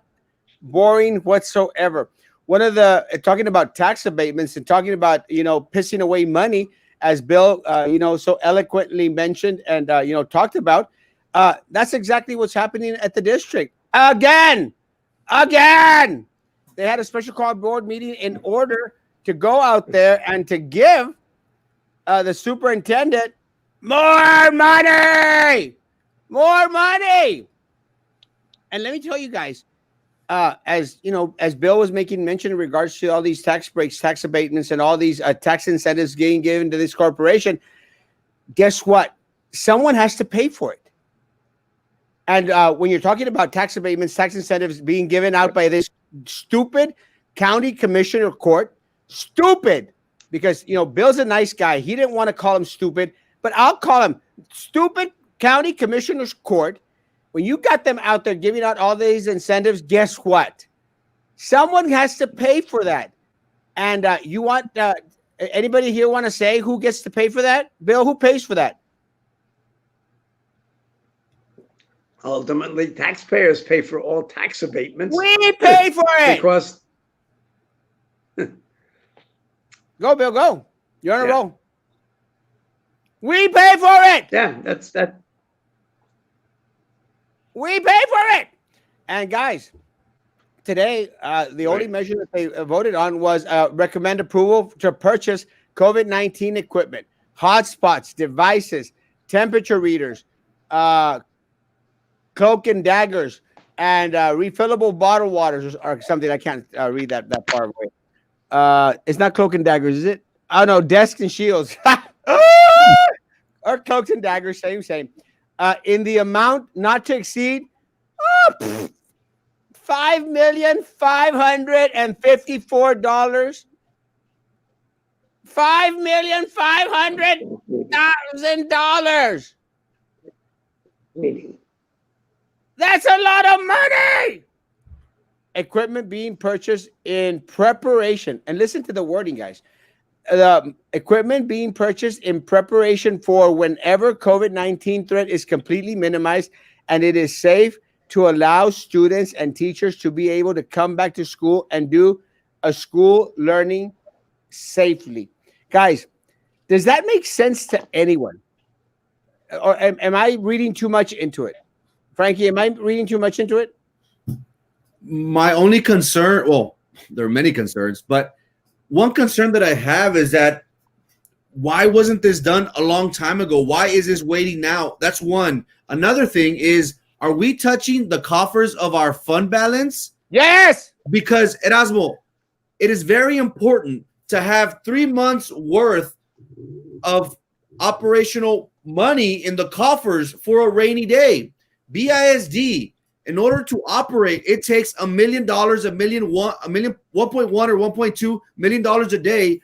boring whatsoever. One of talking about tax abatements and talking about, pissing away money, as Bill, so eloquently mentioned and, talked about. That's exactly what's happening at the district. Again. They had a special call board meeting in order to go out there and to give the superintendent more money. And let me tell you guys, as Bill was making mention in regards to all these tax breaks, tax abatements, and all these tax incentives being given to this corporation, guess what? Someone has to pay for it. And when you're talking about tax abatements, tax incentives being given out by this stupid county commissioner court, stupid, because, Bill's a nice guy. He didn't want to call him stupid, but I'll call him stupid county commissioner's court. When you got them out there giving out all these incentives, guess what? Someone has to pay for that. And you want anybody here want to say who gets to pay for that? Bill, who pays for that? Ultimately, taxpayers pay for all tax abatements. We pay for it. Because go, Bill, go. You're on a roll. We pay for it. Yeah, that's that. We pay for it. And guys, today, the only measure that they voted on was recommend approval to purchase COVID-19 equipment, hotspots, devices, temperature readers, cloak and daggers, and refillable bottled waters or something. I can't read that far away. It's not cloak and daggers, is it? Oh, no, desks and shields. Or cloaks and daggers, same. In the amount not to exceed $5,554,000. $5,500,000. That's a lot of money. Equipment being purchased in preparation. And listen to the wording, guys. the equipment being purchased in preparation for whenever COVID-19 threat is completely minimized and it is safe to allow students and teachers to be able to come back to school and do a school learning safely. Guys, does that make sense to anyone? Or am I reading too much into it? Frankie, am I reading too much into it? My only concern, well, there are many concerns, but one concern that I have is that why wasn't this done a long time ago? Why is this waiting now? That's one. Another thing is, are we touching the coffers of our fund balance? Yes. Because, Erasmo, it is very important to have 3 months worth of operational money in the coffers for a rainy day. BISD, in order to operate, it takes $1 million, a million, 1.1 or 1.2 million dollars a day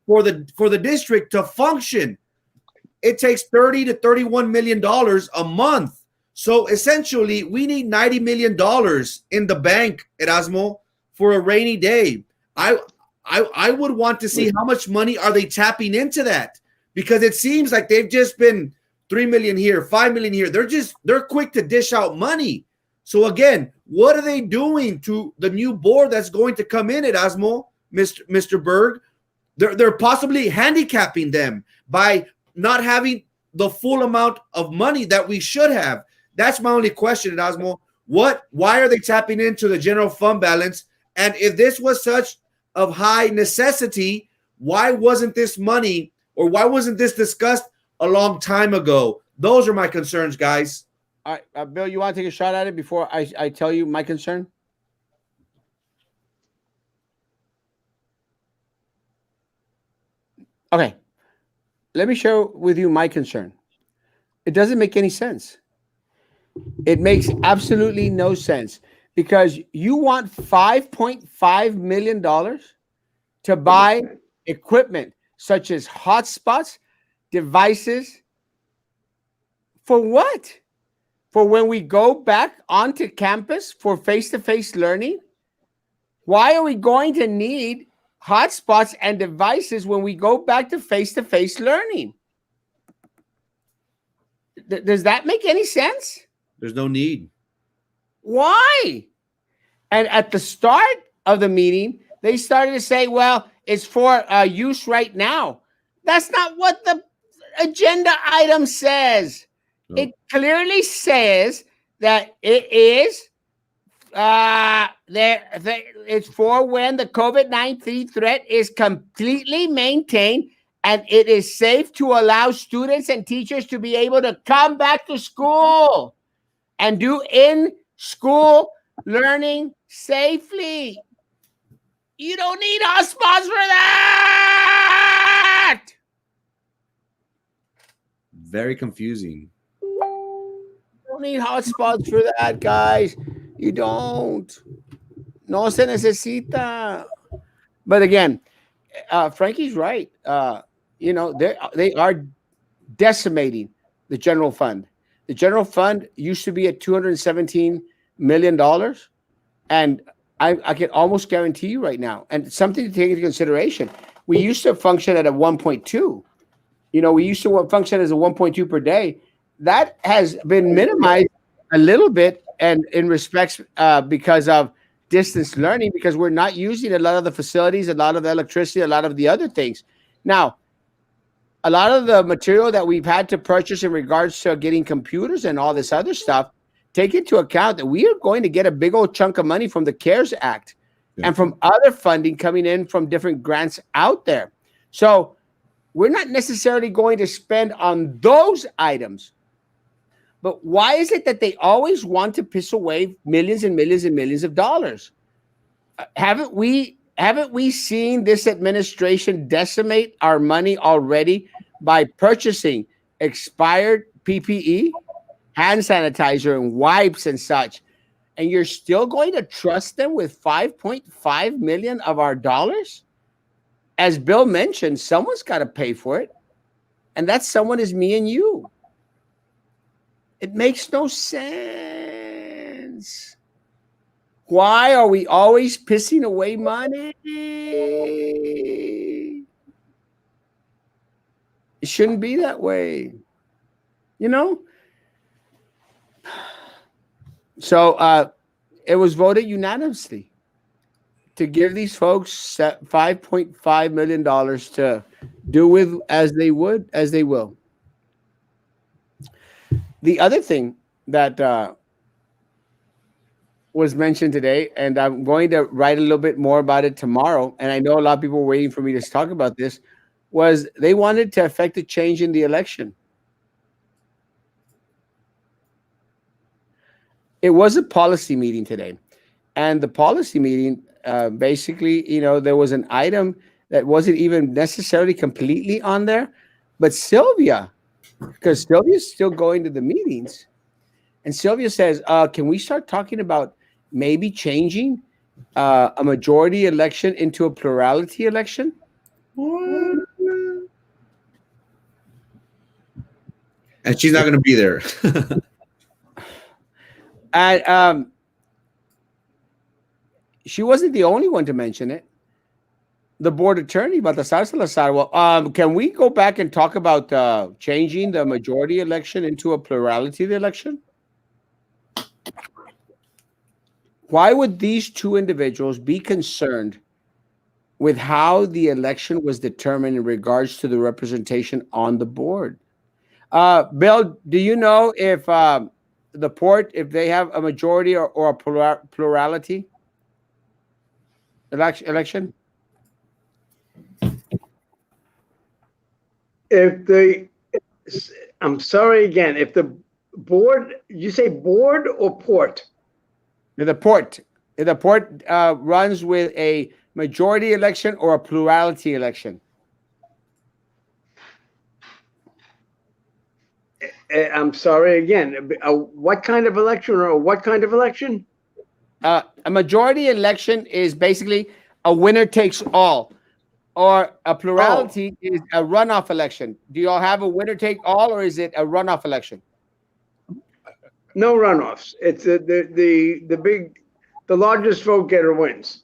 for the district to function. It takes 30 to 31 million dollars a month. So essentially, we need $90 million in the bank, Erasmo, for a rainy day. I would want to see how much money are they tapping into that, because it seems like they've just been 3 million here, 5 million here. They're quick to dish out money. So again, what are they doing to the new board that's going to come in, Erasmo, Mr. Berg? They're possibly handicapping them by not having the full amount of money that we should have. That's my only question, Erasmo. Why are they tapping into the general fund balance? And if this was such of high necessity, why wasn't this money, or why wasn't this discussed a long time ago? Those are my concerns, guys. All right, Bill, you want to take a shot at it before I tell you my concern? Okay, let me share with you my concern. It doesn't make any sense. It makes absolutely no sense, because you want $5.5 million to buy equipment such as hotspots, devices. For what? For when we go back onto campus for face-to-face learning? Why are we going to need hotspots and devices when we go back to face-to-face learning? Does that make any sense? There's no need. Why? And at the start of the meeting, they started to say, well, it's for use right now. That's not what the agenda item says. No. It clearly says that it is it's for when the COVID-19 threat is completely maintained and it is safe to allow students and teachers to be able to come back to school and do in-school learning safely. You don't need hotspots for that. Very confusing. You don't need hotspots for that, guys. You don't. No se necesita. But again, Frankie's right. They are decimating the general fund. The general fund used to be at $217 million. And I can almost guarantee you right now, and something to take into consideration, we used to function at a 1.2. We used to function as a 1.2 per day. That has been minimized a little bit, and in respects because of distance learning, because we're not using a lot of the facilities, a lot of the electricity, a lot of the other things. Now, a lot of the material that we've had to purchase in regards to getting computers and all this other stuff, take into account that we are going to get a big old chunk of money from the CARES Act and from other funding coming in from different grants out there. So we're not necessarily going to spend on those items. But why is it that they always want to piss away millions and millions and millions of dollars? Haven't we seen this administration decimate our money already by purchasing expired PPE, hand sanitizer, and wipes and such? And you're still going to trust them with 5.5 million of our dollars? As Bill mentioned, someone's got to pay for it. And that someone is me and you. It makes no sense. Why are we always pissing away money? It shouldn't be that way, you know. So it was voted unanimously to give these folks $5.5 million to do with as they will. The other thing that was mentioned today, and I'm going to write a little bit more about it tomorrow, and I know a lot of people were waiting for me to talk about this, was they wanted to affect a change in the election. It was a policy meeting today, and the policy meeting basically, there was an item that wasn't even necessarily completely on there, but Sylvia, because Sylvia's still going to the meetings, and Sylvia says, "Can we start talking about maybe changing a majority election into a plurality election?" What? And she's not going to be there. And she wasn't the only one to mention it. The board attorney, Baltasar Salazar, well, can we go back and talk about changing the majority election into a plurality election? Why would these two individuals be concerned with how the election was determined in regards to the representation on the board? Bill, do you know if the port, if they have a majority or a plurality election? If the, I'm sorry again, if the board, you say board or port? If the port runs with a majority election or a plurality election? I'm sorry again. What kind of election or what kind of election? A majority election is basically a winner takes all, or a plurality is a runoff election. Do you all have a winner take all, or is it a runoff election? No runoffs. It's the largest vote getter wins.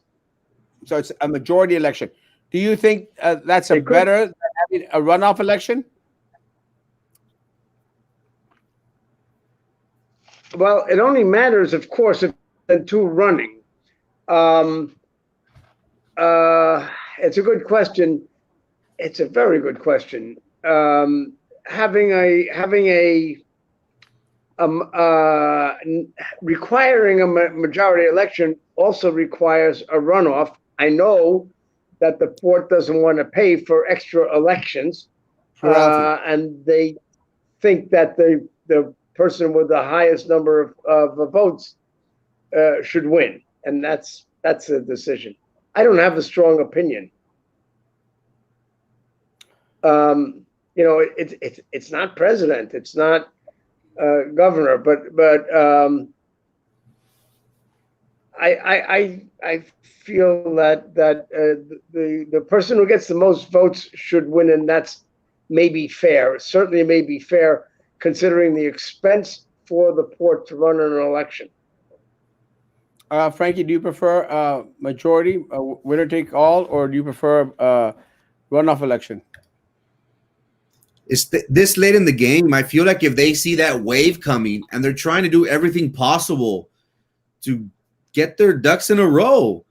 So it's a majority election. Do you think that's better than having a runoff election? Well, it only matters, of course, if the two running. It's a good question. It's a very good question. Having a requiring a majority election also requires a runoff. I know that the port doesn't want to pay for extra elections, and they think that the person with the highest number of votes should win, and that's a decision. I don't have a strong opinion. It's not president, it's not governor, but I feel that the person who gets the most votes should win, and that's maybe fair. Certainly, may be fair considering the expense for the port to run an election. Frankie, do you prefer majority, winner take all, or do you prefer runoff election? It's this late in the game. I feel like if they see that wave coming and they're trying to do everything possible to get their ducks in a row,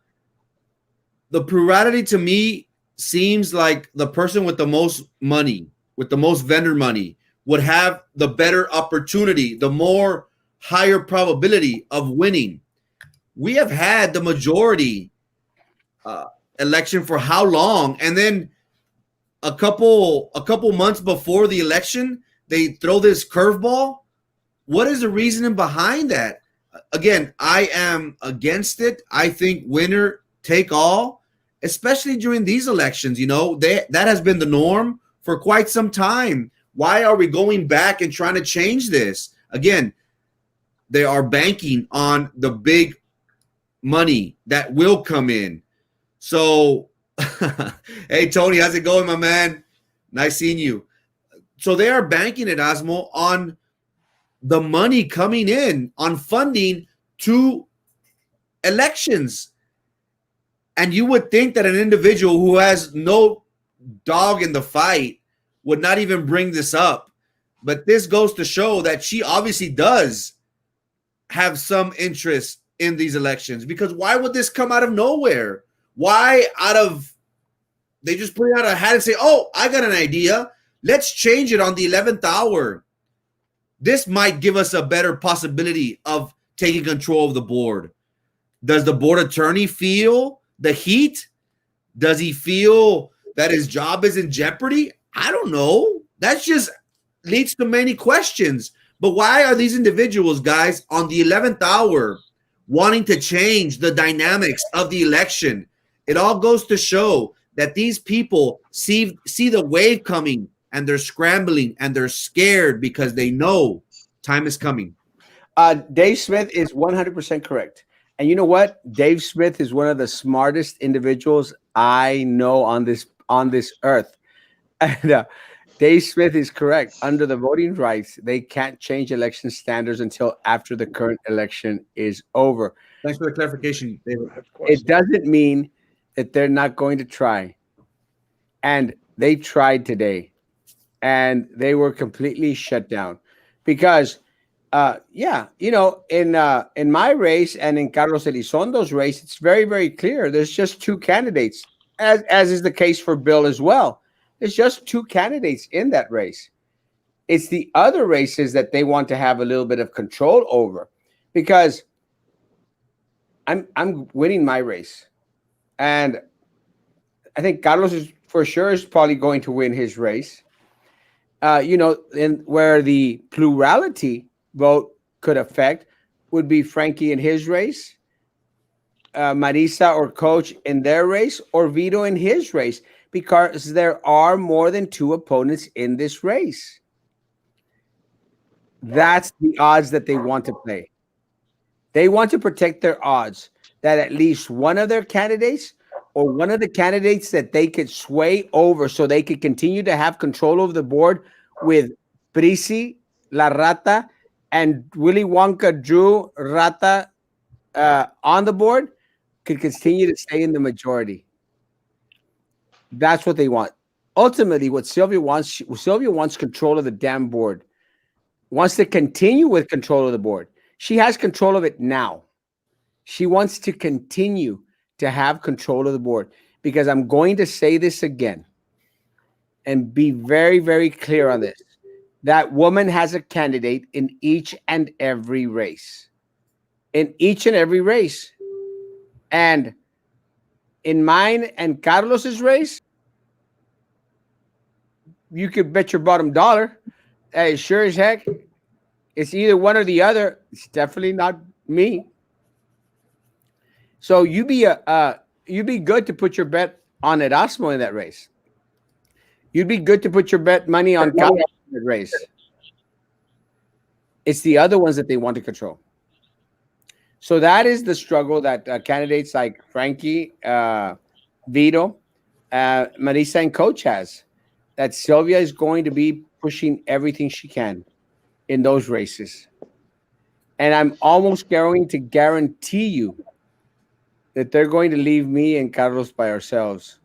the plurality to me seems like the person with the most money, with the most vendor money, would have the better opportunity, the more higher probability of winning. We have had the majority election for how long? And then a couple months before the election, they throw this curveball. What is the reasoning behind that? Again, I am against it. I think winner take all, especially during these elections. That has been the norm for quite some time. Why are we going back and trying to change this? Again, they are banking on the big money that will come in. So, hey, Tony, how's it going, my man? Nice seeing you. So they are banking it, Erasmo, on the money coming in, on funding to elections. And you would think that an individual who has no dog in the fight would not even bring this up. But this goes to show that she obviously does have some interest in these elections, because why would this come out of nowhere? Why they just put it out of a hat and say, oh, I got an idea. Let's change it on the 11th hour. This might give us a better possibility of taking control of the board. Does the board attorney feel the heat? Does he feel that his job is in jeopardy? I don't know. That just leads to many questions. But why are these individuals, guys, on the 11th hour wanting to change the dynamics of the election? It all goes to show that these people see the wave coming, and they're scrambling and they're scared because they know time is coming. Dave Smith is 100% correct. And you know what? Dave Smith is one of the smartest individuals I know on this earth. And Dave Smith is correct. Under the voting rights, they can't change election standards until after the current election is over. Thanks for the clarification, David. It doesn't mean that they're not going to try. And they tried today, and they were completely shut down because in my race and in Carlos Elizondo's race, it's very, very clear. There's just two candidates, as is the case for Bill as well. There's just two candidates in that race. It's the other races that they want to have a little bit of control over, because I'm winning my race, and I think Carlos is for sure is probably going to win his race. And where the plurality vote could affect would be Frankie in his race, Marisa or Coach in their race, or Vito in his race, because there are more than two opponents in this race. That's the odds that they want to play. They want to protect their odds that at least one of their candidates, or one of the candidates that they could sway over so they could continue to have control over the board with Prisi, La Rata, and Willy Wonka Drew Rata on the board, could continue to stay in the majority. That's what they want. Ultimately, what Sylvia wants control of the damn board. Wants to continue with control of the board. She has control of it now. She wants to continue to have control of the board, because I'm going to say this again and be very, very clear on this. That woman has a candidate in each and every race. In each and every race. And in mine and Carlos's race, you could bet your bottom dollar. Sure as heck, it's either one or the other. It's definitely not me. So you'd be good to put your bet on Erasmo in that race. You'd be good to put your bet money on Carlos in that race. It's the other ones that they want to control. So that is the struggle that candidates like Frankie, Vito, Marisa, and Coach has. That Sylvia is going to be pushing everything she can in those races. And I'm almost going to guarantee you that they're going to leave me and Carlos by ourselves,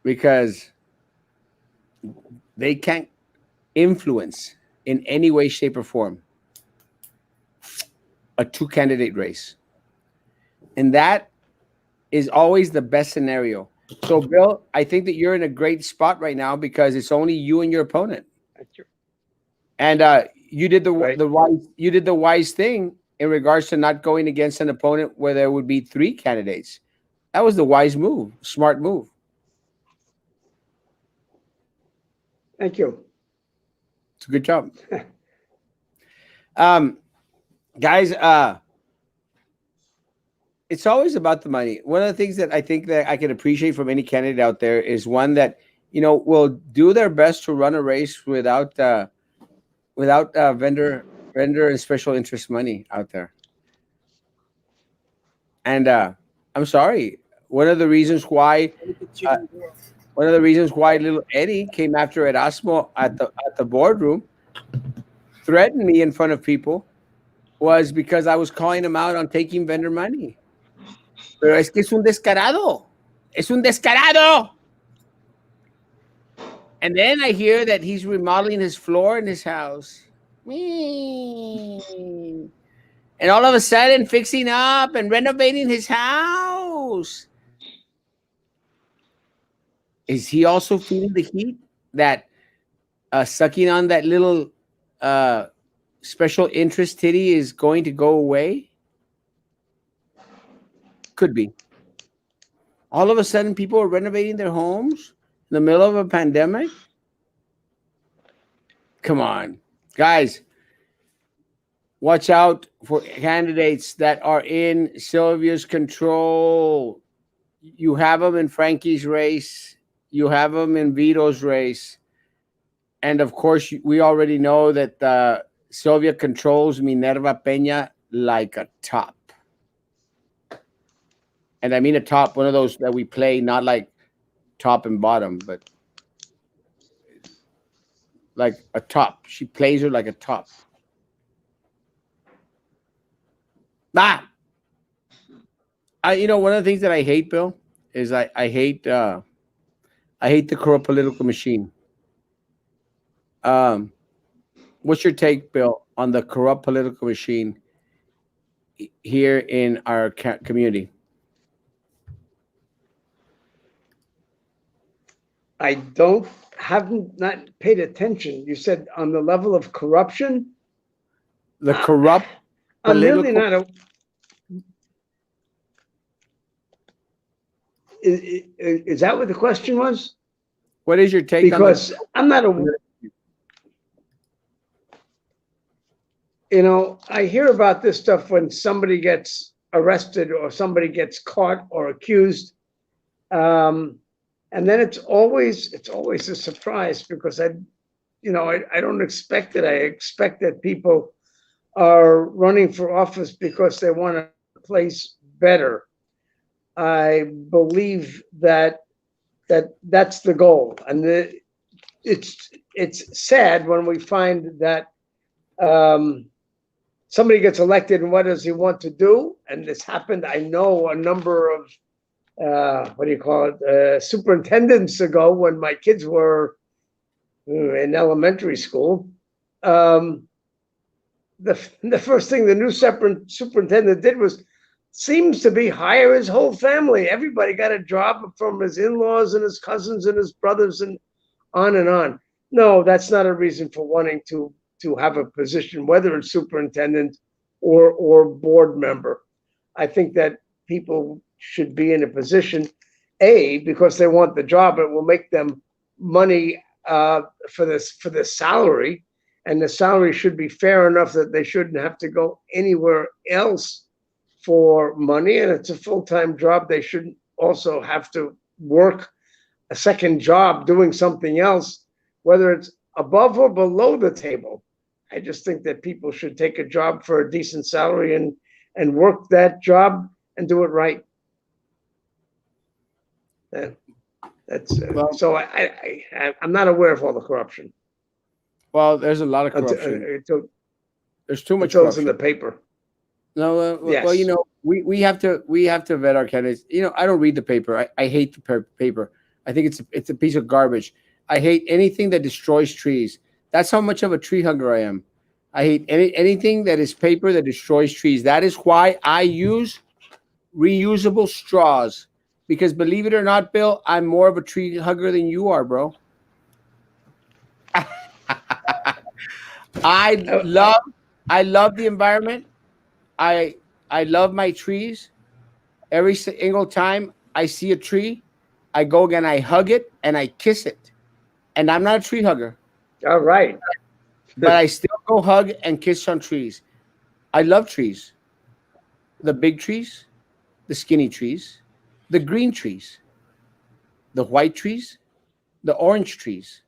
because they can't influence in any way, shape, or form a two-candidate race. And that is always the best scenario. So, Bill, I think that you're in a great spot right now, because it's only you and your opponent. And you did the wise thing in regards to not going against an opponent where there would be three candidates. That was the wise move, smart move. Thank you. It's a good job. Guys, it's always about the money. One of the things that I think that I can appreciate from any candidate out there is one that, will do their best to run a race without vendor and special interest money out there. And I'm sorry. One of the reasons why little Eddie came after Erasmo at the boardroom, threatened me in front of people, was because I was calling him out on taking vendor money. Pero es que es un descarado. Es un descarado. And then I hear that he's remodeling his floor in his house. And all of a sudden, fixing up and renovating his house. Is he also feeling the heat that sucking on that little uh, special interest titty is going to go away? Could be. All of a sudden, people are renovating their homes in the middle of a pandemic. Come on, guys. Watch out for candidates that are in Sylvia's control. You have them in Frankie's race. You have them in Vito's race. And of course, we already know that Sylvia controls Minerva Peña like a top. And I mean a top, one of those that we play, not like top and bottom, but like a top. She plays her like a top. One of the things that I hate, Bill, is I hate the corrupt political machine. What's your take, Bill, on the corrupt political machine here in our community? I haven't not paid attention. You said on the level of corruption? The corrupt I'm really not is that what the question was? What is your take because I'm not I hear about this stuff when somebody gets arrested or somebody gets caught or accused. And then it's always a surprise because I don't expect it. I expect that people are running for office because they want a place better. I believe that's the goal, and it's sad when we find that somebody gets elected and what does he want to do? And this happened. I know a number of superintendents ago when my kids were in elementary school. The first thing the new superintendent did seems to be hire his whole family. Everybody got a job from his in-laws and his cousins and his brothers and on and on. No, that's not a reason for wanting to have a position, whether it's superintendent or board member. I think that people should be in a position, because they want the job. It will make them money for the salary, and the salary should be fair enough that they shouldn't have to go anywhere else for money. And it's a full-time job. They shouldn't also have to work a second job doing something else, whether it's above or below the table. I just think that people should take a job for a decent salary and work that job and do it right. So I'm not aware of all the corruption. Well, there's a lot of corruption. There's too much corruption in the paper. No, yes. Well, we have to vet our candidates. I don't read the paper. I hate the paper. I think it's a piece of garbage. I hate anything that destroys trees. That's how much of a tree hugger I am. I hate anything that is paper that destroys trees. That is why I use reusable straws. Because believe it or not, Bill, I'm more of a tree hugger than you are, bro. I love the environment. I love my trees. Every single time I see a tree, I go again, I hug it and I kiss it. And I'm not a tree hugger. All right. But I still go hug and kiss on trees. I love trees. The big trees, the skinny trees, the green trees, the white trees, the orange trees.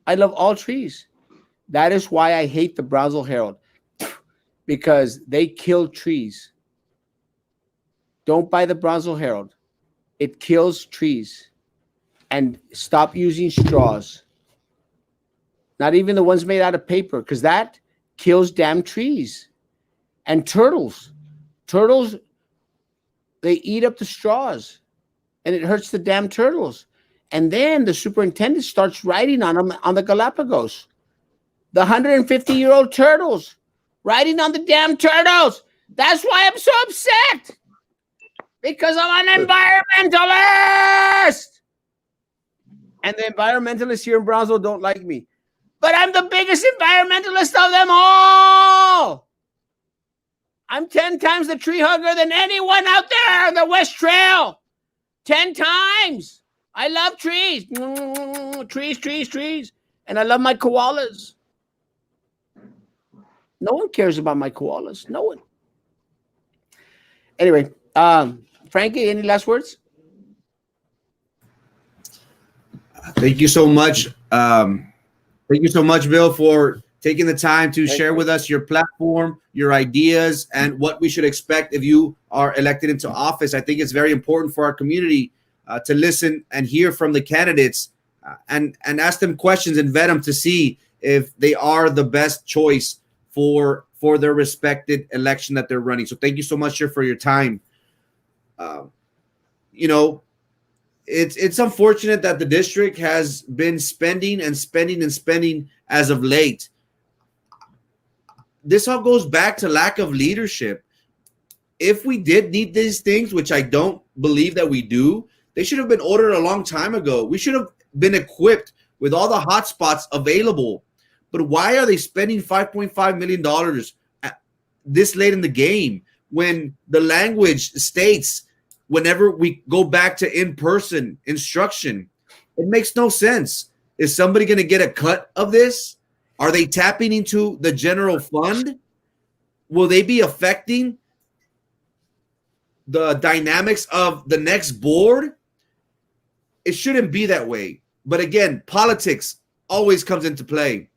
I love all trees. That is why I hate the Brownsville Herald, because they kill trees. Don't buy the Brownsville Herald. It kills trees. And stop using straws. Not even the ones made out of paper, because that kills damn trees. And turtles. Turtles, they eat up the straws. And it hurts the damn turtles. And then the superintendent starts writing on them on the Galapagos. The 150-year-old turtles, writing on the damn turtles. That's why I'm so upset. Because I'm an environmentalist. And the environmentalists here in Brownsville don't like me. But I'm the biggest environmentalist of them all. I'm 10 times the tree hugger than anyone out there on the West Trail. 10 times. I love trees. Trees, trees, trees. And I love my koalas. No one cares about my koalas. No one. Anyway, Frankie, any last words? Thank you so much. Thank you so much, Bill, for taking the time to share with us your platform, your ideas, and what we should expect if you are elected into office. I think it's very important for our community to listen and hear from the candidates and ask them questions and vet them to see if they are the best choice for their respected election that they're running. So thank you so much, sir, for your time. You know, it's unfortunate that the district has been spending and spending and spending as of late. This all goes back to lack of leadership. If we did need these things, which I don't believe that we do, they should have been ordered a long time ago. We should have been equipped with all the hotspots available. But why are they spending $5.5 million this late in the game when the language states whenever we go back to in-person instruction? It makes no sense. Is somebody going to get a cut of this? Are they tapping into the general fund? Will they be affecting the dynamics of the next board? It shouldn't be that way. But again, politics always comes into play.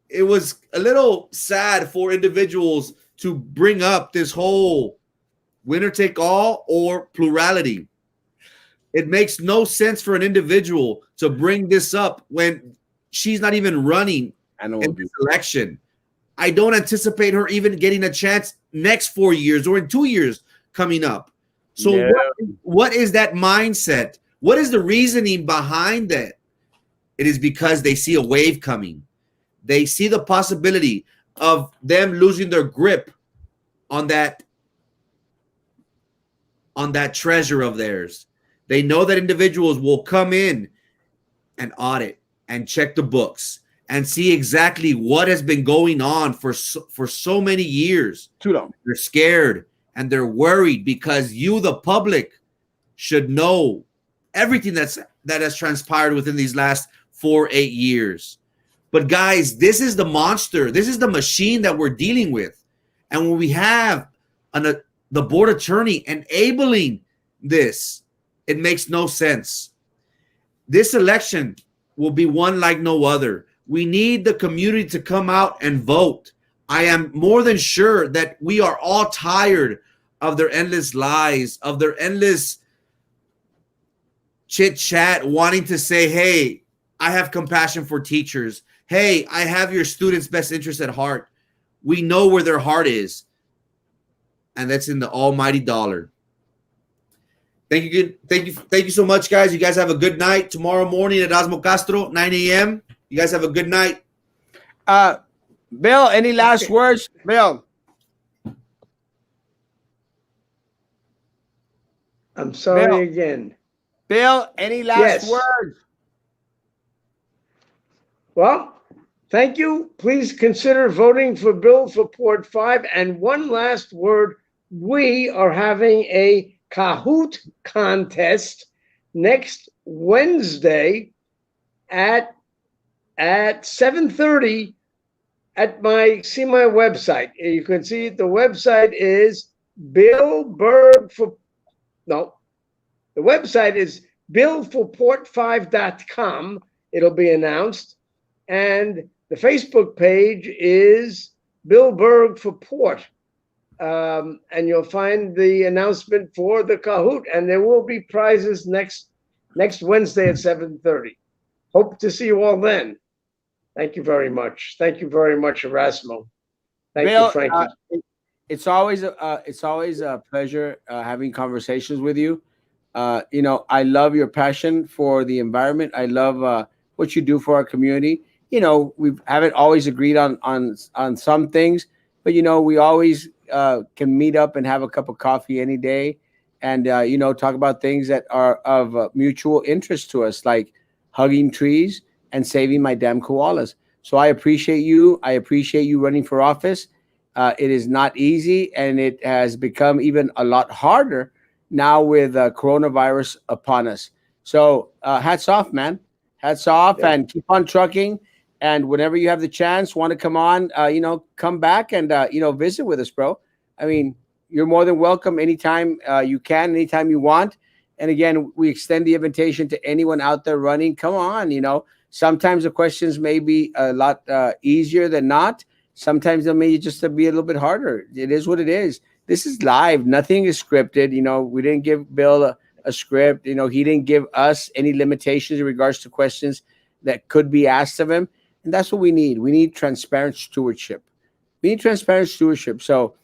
It was a little sad for individuals to bring up this whole winner take all or plurality. It makes no sense for an individual to bring this up when she's not even running in this election. I don't anticipate her even getting a chance next 4 years or in 2 years coming up. So Yeah. what is that mindset? What is the reasoning behind that? It is because they see a wave coming. They see the possibility of them losing their grip on that treasure of theirs. They know that individuals will come in and audit and check the books and see exactly what has been going on for so many years. Too long. They're scared and they're worried because you, the public, should know everything that has transpired within these last 4-8 years. But guys, this is the monster. This is the machine that we're dealing with. And when we have the board attorney enabling this, it makes no sense. This election will be one like no other. We need the community to come out and vote. I am more than sure that we are all tired of their endless lies, of their endless chit chat, wanting to say, hey, I have compassion for teachers. Hey, I have your students' best interest at heart. We know where their heart is, and that's in the almighty dollar. Thank you so much, guys. You guys have a good night. Tomorrow morning at Erasmo Castro, 9 a.m. You guys have a good night. Bill, any last words? Bill. I'm sorry Bill. again. Bill, any last words? Well, thank you. Please consider voting for Bill for Port 5. And one last word. We are having a Kahoot contest next Wednesday at 7:30 at my website. You can see the website is the website is billforport5.com. It'll be announced. And the Facebook page is Bill Berg for Port. And you'll find the announcement for the Kahoot. And there will be prizes next Wednesday at 7:30. Hope to see you all then. Thank you very much. Thank you very much, Erasmo. Thank Bill, you, Frankie. It's always a pleasure having conversations with you. I love your passion for the environment. I love what you do for our community. We haven't always agreed on some things, but we always can meet up and have a cup of coffee any day, and talk about things that are of mutual interest to us, like hugging trees and saving my damn koalas. So I appreciate you. I appreciate you running for office. It is not easy, and it has become even a lot harder now with coronavirus upon us. So hats off, man. Hats off, Yeah. and keep on trucking. And whenever you have the chance, want to come on, come back and visit with us, bro. I mean, you're more than welcome anytime you can, anytime you want. And again, we extend the invitation to anyone out there running. Come on, sometimes the questions may be a lot easier than not. Sometimes they may just be a little bit harder. It is what it is. This is live. Nothing is scripted. We didn't give Bill a script. He didn't give us any limitations in regards to questions that could be asked of him. And that's what we need. We need transparent stewardship. We need transparent stewardship. So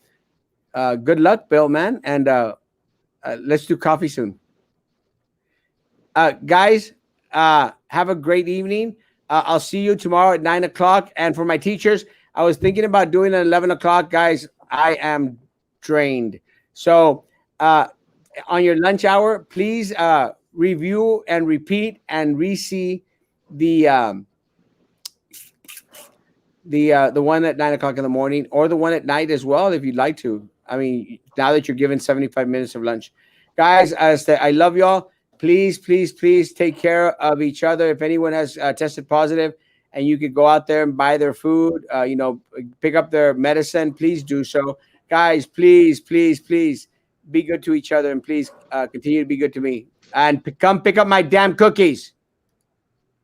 good luck, Bill, man. And let's do coffee soon. Guys, have a great evening. I'll see you tomorrow at 9 o'clock. And for my teachers, I was thinking about doing it at 11 o'clock. Guys, I am drained. So, on your lunch hour, please review and repeat and re-see the the one at 9 o'clock in the morning, or the one at night as well, if you'd like to. I mean, now that you're given 75 minutes of lunch, guys, I love y'all. Please, please, please take care of each other. If anyone has tested positive, and you could go out there and buy their food, pick up their medicine, please do so. Guys, please, please, please be good to each other, and please continue to be good to me. And come pick up my damn cookies.